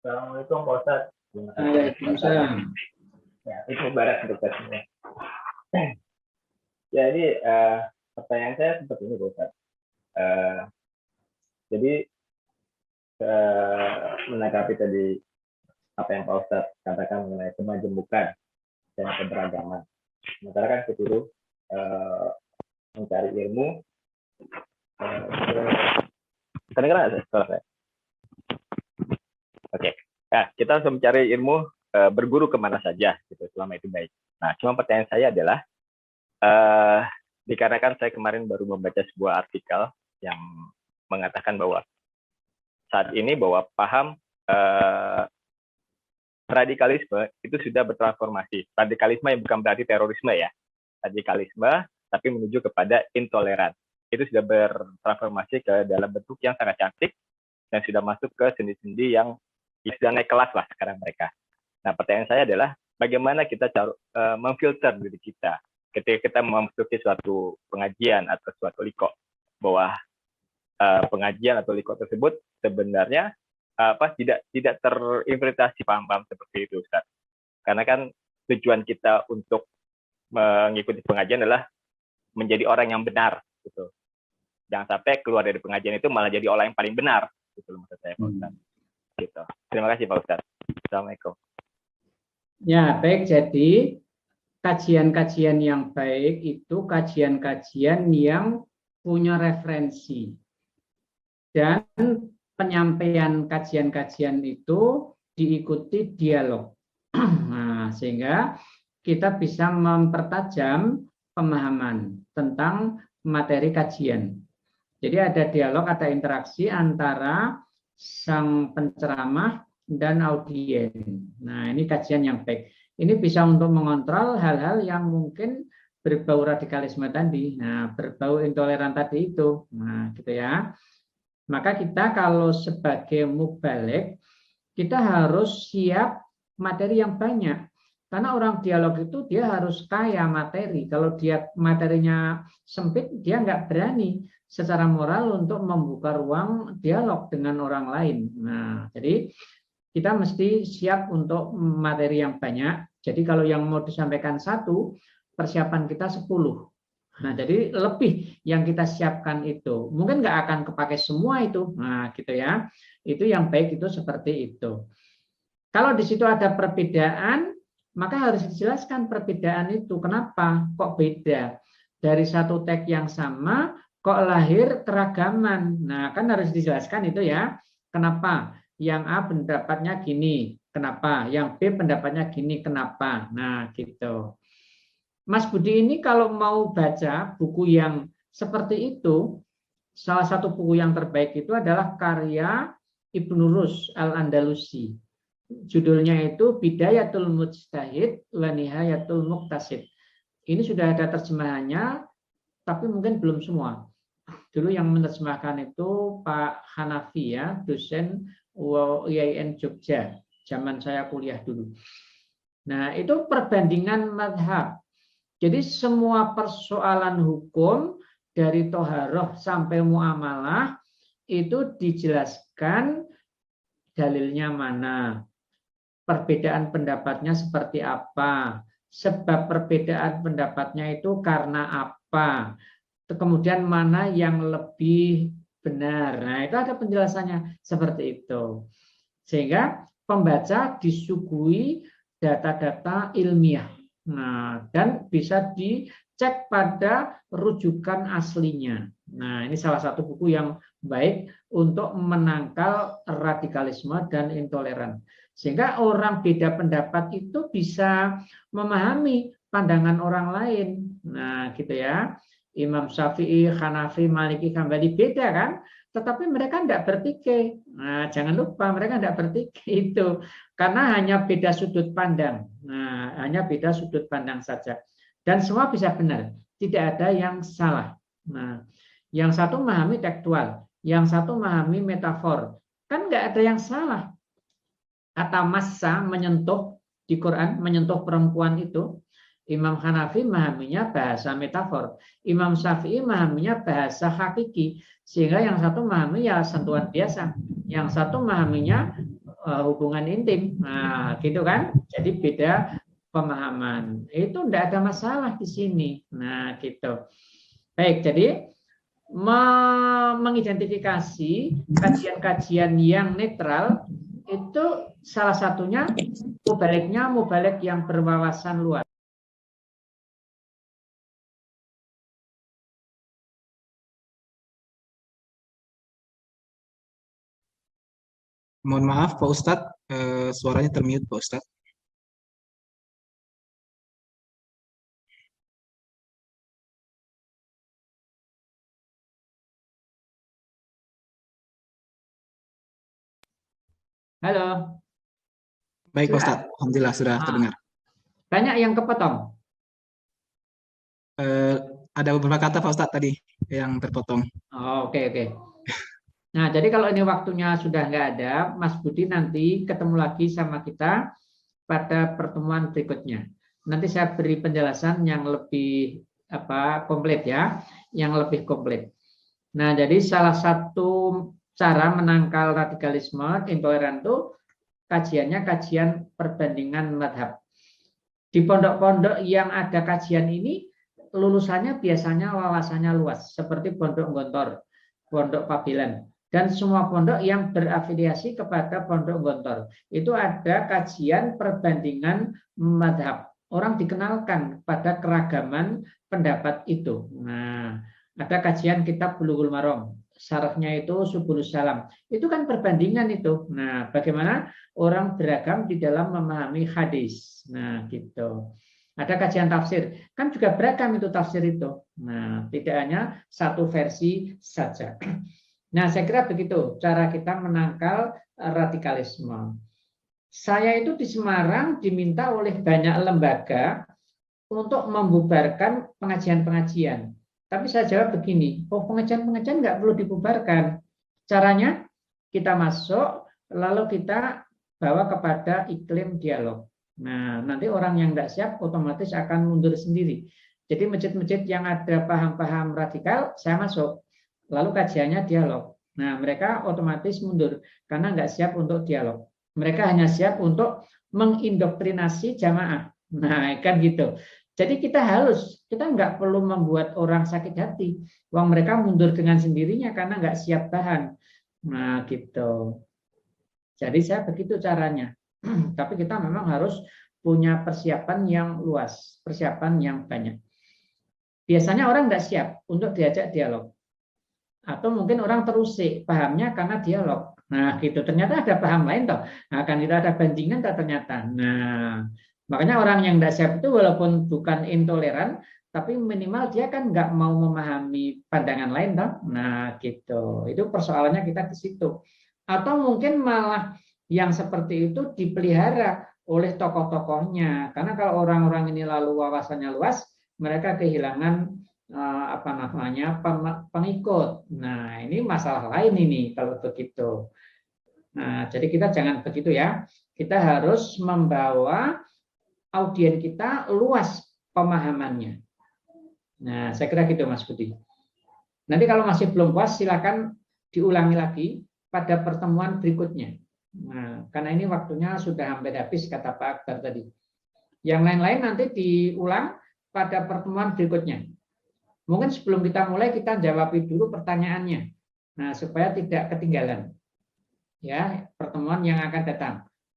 Assalamualaikum Pak Ustadz. Waalaikumsalam. Ya, itu barat untuk semua. Jadi pertanyaan saya seperti ini Pak Ustadz. Jadi menanggapi tadi apa yang Pak Ustadz katakan mengenai kemajemukan dan keberagaman. Sementara kan ketiru mencari ilmu. Kedengeran nggak suara saya? Oke. Nah, kita harus mencari ilmu berguru kemana saja, gitu, selama itu baik. Nah, cuma pertanyaan saya adalah, dikarenakan saya kemarin baru membaca sebuah artikel yang mengatakan bahwa saat ini bahwa paham radikalisme itu sudah bertransformasi. Radikalisme yang bukan berarti terorisme ya. Radikalisme tapi menuju kepada intoleran. Itu sudah bertransformasi ke dalam bentuk yang sangat cantik dan sudah masuk ke sendi-sendi yang sudah naik kelas lah sekarang mereka. Nah, pertanyaan saya adalah bagaimana kita memfilter diri kita ketika kita memasuki suatu pengajian atau suatu liko, bahwa pengajian atau liko tersebut sebenarnya tidak terinterpretasi paham-paham seperti itu, Ustaz. Karena kan tujuan kita untuk mengikuti pengajian adalah menjadi orang yang benar, gitu. Jangan sampai keluar dari pengajian itu malah jadi orang yang paling benar, gitu maksud saya, Pak Ustaz. Gitu. Terima kasih, Pak Ustaz. Assalamualaikum. Ya, baik. Jadi kajian-kajian yang baik itu kajian-kajian yang punya referensi. Dan penyampaian kajian-kajian itu diikuti dialog. Nah, sehingga kita bisa mempertajam pemahaman tentang materi kajian. Jadi ada dialog, ada interaksi antara sang penceramah dan audiens. Nah, ini kajian yang baik. Ini bisa untuk mengontrol hal-hal yang mungkin berbau radikalisme tadi, nah, berbau intoleran tadi itu. Nah, gitu ya. Maka kita kalau sebagai mubaligh, kita harus siap materi yang banyak. Karena orang dialog itu dia harus kaya materi. Kalau dia materinya sempit, dia nggak berani secara moral untuk membuka ruang dialog dengan orang lain. Nah, jadi kita mesti siap untuk materi yang banyak. Jadi kalau yang mau disampaikan 1, persiapan kita 10. Nah, jadi lebih yang kita siapkan itu. Mungkin nggak akan kepake semua itu. Nah, gitu ya. Itu yang baik itu seperti itu. Kalau di situ ada perbedaan, maka harus dijelaskan perbedaan itu. Kenapa? Kok beda? Dari satu teks yang sama, kok lahir keragaman? Nah, kan harus dijelaskan itu ya. Kenapa? Yang A pendapatnya gini, kenapa? Yang B pendapatnya gini, kenapa? Nah, gitu. Mas Budi ini kalau mau baca buku yang seperti itu, salah satu buku yang terbaik itu adalah karya Ibnu Rus Al-Andalusi. Judulnya itu Bidayatul Mujtahid wa Nihayatul Muqtasid. Ini sudah ada terjemahannya, tapi mungkin belum semua. Dulu yang menerjemahkan itu Pak Hanafi ya, dosen UIN Jogja, zaman saya kuliah dulu. Nah, itu perbandingan madhab. Jadi semua persoalan hukum dari toharoh sampai muamalah itu dijelaskan dalilnya mana, perbedaan pendapatnya seperti apa, sebab perbedaan pendapatnya itu karena apa, kemudian mana yang lebih benar. Nah, itu ada penjelasannya seperti itu. Sehingga pembaca disuguhi data-data ilmiah. Nah, dan bisa dicek pada rujukan aslinya. Nah, ini salah satu buku yang baik untuk menangkal radikalisme dan intoleran. Sehingga orang beda pendapat itu bisa memahami pandangan orang lain. Nah, gitu ya. Imam Syafi'i, Hanafi, Maliki, Hambali beda kan? Tetapi mereka tidak bertikai. Nah, jangan lupa mereka tidak bertikai itu. Karena hanya beda sudut pandang. Nah, hanya beda sudut pandang saja. Dan semua bisa benar. Tidak ada yang salah. Nah, yang satu memahami tekstual, yang satu memahami metafor. Kan nggak ada yang salah. Kata massa menyentuh di Quran, menyentuh perempuan itu. Imam Hanafi memahaminya bahasa metafor. Imam Syafi'i memahaminya bahasa hakiki. Sehingga yang satu memahami ya sentuhan biasa. Yang satu memahaminya hubungan intim. Nah, gitu kan? Jadi beda pemahaman. Itu tidak ada masalah di sini. Nah, gitu. Baik, jadi mengidentifikasi kajian-kajian yang netral itu salah satunya mubaligh yang berwawasan luas. Mohon maaf Pak Ustadz, suaranya termute Pak Ustadz. Halo. Baik Pak Ustadz, Alhamdulillah sudah terdengar. Banyak yang kepotong. Ada beberapa kata Pak Ustadz tadi yang terpotong. Oh, oke. Nah, jadi kalau ini waktunya sudah nggak ada, Mas Budi nanti ketemu lagi sama kita pada pertemuan berikutnya. Nanti saya beri penjelasan yang lebih komplit ya, yang lebih komplit. Nah, jadi salah satu cara menangkal radikalisme intoleran itu kajiannya kajian perbandingan madhab. Di pondok-pondok yang ada kajian ini, lulusannya biasanya wawasannya luas, seperti Pondok Gontor, Pondok Pabilan, dan semua pondok yang berafiliasi kepada Pondok Gontor. Itu ada kajian perbandingan madhab. Orang dikenalkan pada keragaman pendapat itu. Nah, ada kajian kitab Bulughul Maram, syarahnya itu Subulus Salam. Itu kan perbandingan itu. Nah, bagaimana orang beragam di dalam memahami hadis. Nah, gitu. Ada kajian tafsir, kan juga beragam itu tafsir itu. Nah, tidak hanya satu versi saja. Nah, saya kira begitu cara kita menangkal radikalisme. Saya itu di Semarang diminta oleh banyak lembaga untuk membubarkan pengajian-pengajian. Tapi saya jawab begini, pengajian-pengajian nggak perlu dibubarkan. Caranya kita masuk, lalu kita bawa kepada iklim dialog. Nah, nanti orang yang nggak siap otomatis akan mundur sendiri. Jadi masjid-masjid yang ada paham-paham radikal, saya masuk. Lalu kajiannya dialog. Nah, mereka otomatis mundur karena nggak siap untuk dialog. Mereka hanya siap untuk mengindoktrinasi jamaah. Nah, kan gitu. Jadi kita nggak perlu membuat orang sakit hati. Uang mereka mundur dengan sendirinya karena nggak siap bahan. Nah, gitu. Jadi saya begitu caranya. Tapi kita memang harus punya persiapan yang luas, persiapan yang banyak. Biasanya orang nggak siap untuk diajak dialog. Atau mungkin orang terusik pahamnya karena dialog. Nah, gitu. Ternyata ada paham lain toh. Nah, kan kita ada bandingan ternyata. Nah, makanya orang yang tidak siap itu walaupun bukan intoleran, tapi minimal dia kan nggak mau memahami pandangan lain toh. Nah, gitu. Itu persoalannya kita di situ. Atau mungkin malah yang seperti itu dipelihara oleh tokoh-tokohnya. Karena kalau orang-orang ini lalu wawasannya luas, mereka kehilangan pengikut. Nah, ini masalah lain ini kalau begitu. Nah, jadi kita jangan begitu ya. Kita harus membawa audiens kita luas pemahamannya. Nah, saya kira gitu Mas Budi. Nanti kalau masih belum puas silakan diulangi lagi pada pertemuan berikutnya. Nah, karena ini waktunya sudah hampir habis kata Pak Akbar tadi. Yang lain-lain nanti diulang pada pertemuan berikutnya. Mungkin sebelum kita mulai kita jawab dulu pertanyaannya. Nah, supaya tidak ketinggalan. Ya, pertemuan yang akan datang.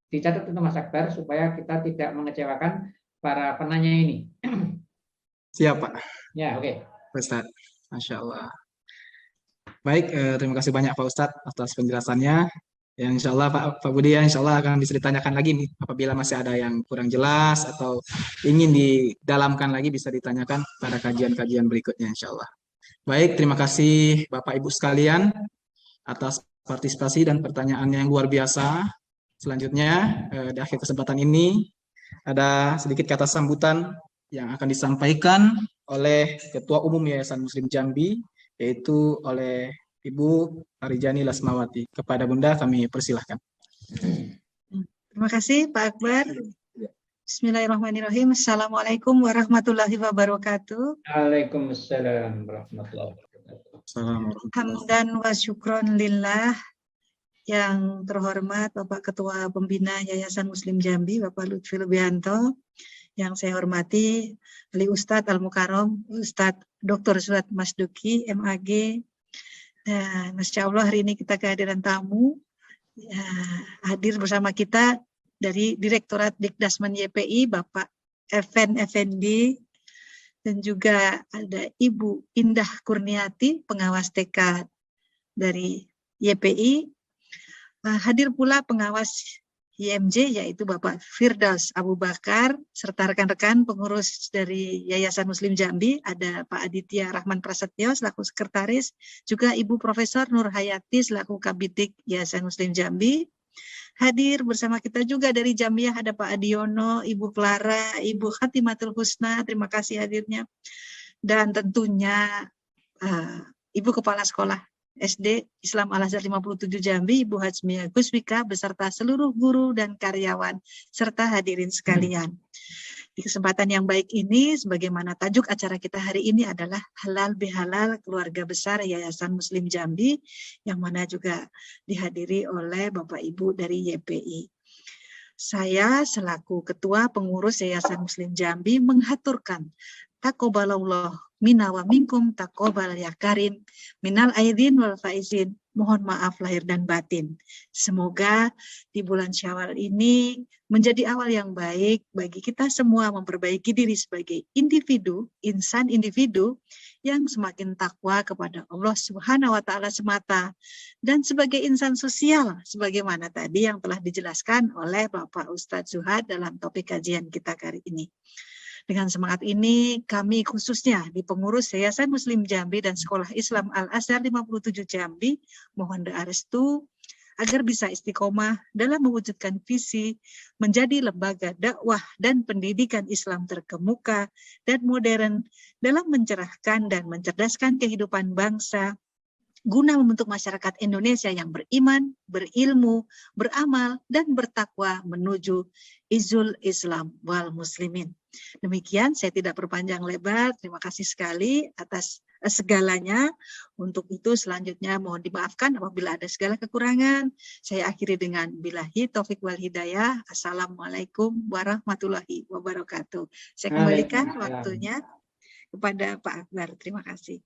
Dicatat itu Mas Akbar supaya kita tidak mengecewakan para penanya ini. Siap, Pak. Ya, oke. Ustadz, Masya Allah. Baik, terima kasih banyak Pak Ustadz atas penjelasannya. Yang insya Allah Pak Budi ya, insya Allah akan bisa ditanyakan lagi nih apabila masih ada yang kurang jelas atau ingin didalamkan lagi bisa ditanyakan pada kajian-kajian berikutnya insya Allah. Baik, terima kasih Bapak Ibu sekalian atas partisipasi dan pertanyaannya yang luar biasa. Selanjutnya di akhir kesempatan ini ada sedikit kata sambutan yang akan disampaikan oleh Ketua Umum Yayasan Muslim Jambi yaitu oleh Ibu Arijani Lasmawati. Kepada Bunda kami persilahkan. Terima kasih Pak Akbar. Bismillahirrahmanirrahim. Assalamualaikum warahmatullahi wabarakatuh. Waalaikumsalam warahmatullahi wabarakatuh. Hamdan wa syukron lillah. Yang terhormat Bapak Ketua Pembina Yayasan Muslim Jambi, Bapak Lutfi Lubianto. Yang saya hormati Ali Ustadz Al-Mukarram, Ustadz Dr. Surat Masduki, MAG. Dan Masya Allah hari ini kita kehadiran tamu ya, hadir bersama kita dari Direktorat Dikdasmen YPI Bapak Evan Effendi dan juga ada Ibu Indah Kurniati pengawas TK dari YPI. Hadir pula pengawas YMJ yaitu Bapak Firdaus Abu Bakar serta rekan-rekan pengurus dari Yayasan Muslim Jambi, ada Pak Aditya Rahman Prasetyo selaku sekretaris, juga Ibu Profesor Nur Hayati selaku Kabidik Yayasan Muslim Jambi. Hadir bersama kita juga dari Jambiah ada Pak Adiono, Ibu Clara, Ibu Khatimatul Husna, terima kasih hadirnya. Dan tentunya Ibu Kepala Sekolah SD Islam Al-Azhar 57 Jambi, Ibu Hajmiyah Guswika beserta seluruh guru dan karyawan serta hadirin sekalian. Di kesempatan yang baik ini, sebagaimana tajuk acara kita hari ini adalah Halal Bihalal Keluarga Besar Yayasan Muslim Jambi, yang mana juga dihadiri oleh Bapak Ibu dari YPI. Saya selaku Ketua Pengurus Yayasan Muslim Jambi menghaturkan taqabbalallah minna wa minkum taqabbal ya karim minal aidin wal faizin. Mohon maaf lahir dan batin. Semoga di bulan Syawal ini menjadi awal yang baik bagi kita semua memperbaiki diri sebagai individu, insan individu yang semakin takwa kepada Allah Subhanahu wa taala semata, dan sebagai insan sosial sebagaimana tadi yang telah dijelaskan oleh Bapak Ustadz Zuhad dalam topik kajian kita kali ini. Dengan semangat ini, kami khususnya di pengurus Yayasan Muslim Jambi dan Sekolah Islam Al-Azhar 57 Jambi, mohon doa restu agar bisa istiqomah dalam mewujudkan visi menjadi lembaga dakwah dan pendidikan Islam terkemuka dan modern dalam mencerahkan dan mencerdaskan kehidupan bangsa, guna membentuk masyarakat Indonesia yang beriman, berilmu, beramal, dan bertakwa menuju izul Islam wal muslimin. Demikian, saya tidak berpanjang lebar. Terima kasih sekali atas segalanya. Untuk itu selanjutnya mohon dimaafkan apabila ada segala kekurangan. Saya akhiri dengan billahi taufik wal hidayah. Assalamualaikum warahmatullahi wabarakatuh. Saya kembalikan waktunya kepada Pak Akbar. Terima kasih.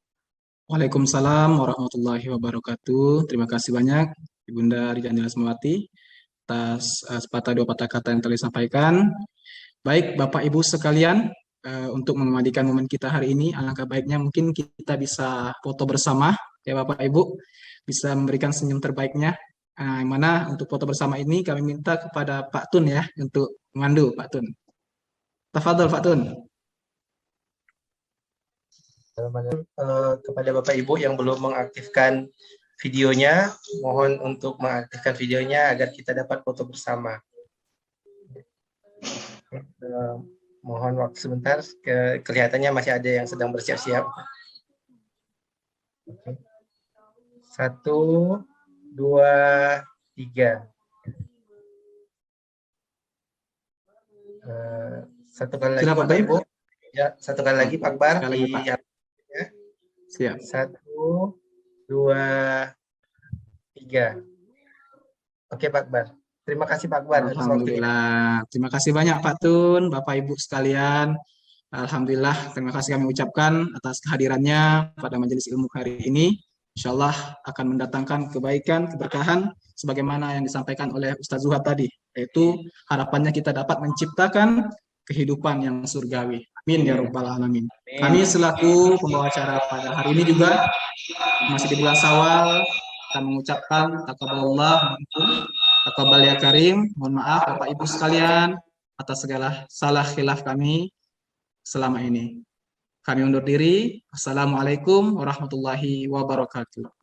Waalaikumsalam warahmatullahi wabarakatuh. Terima kasih banyak Ibunda Ridwan Asmawati atas sepatah dua patah kata yang telah disampaikan. Baik Bapak Ibu sekalian, untuk mengembalikan momen kita hari ini, alangkah baiknya mungkin kita bisa foto bersama, ya Bapak Ibu, bisa memberikan senyum terbaiknya. Yang mana untuk foto bersama ini kami minta kepada Pak Tun ya, untuk memandu Pak Tun. Tafadhol Pak Tun. Kepada Bapak Ibu yang belum mengaktifkan videonya, mohon untuk mengaktifkan videonya agar kita dapat foto bersama. Mohon waktu sebentar, kelihatannya masih ada yang sedang bersiap-siap. 1, 2, 3. Satu kali lagi Bapak Ibu. Ya, satu kali lagi Pak Akbar. Siap. 1, 2, 3. Oke Pak Akbar. Terima kasih Pak Akbar. Alhamdulillah. Terima kasih banyak Pak Tun, Bapak Ibu sekalian. Alhamdulillah, terima kasih kami ucapkan atas kehadirannya pada majelis ilmu hari ini. Insyaallah akan mendatangkan kebaikan, keberkahan, sebagaimana yang disampaikan oleh Ustaz Zuhad tadi. Yaitu harapannya kita dapat menciptakan kehidupan yang surgawi. Amin ya rabbal alamin. Kami selaku pembawa acara pada hari ini juga masih di bulan Syawal, akan mengucapkan taqabbalallah taqabbal ya karim. Mohon maaf Bapak Ibu sekalian atas segala salah khilaf kami selama ini. Kami undur diri. Assalamualaikum warahmatullahi wabarakatuh.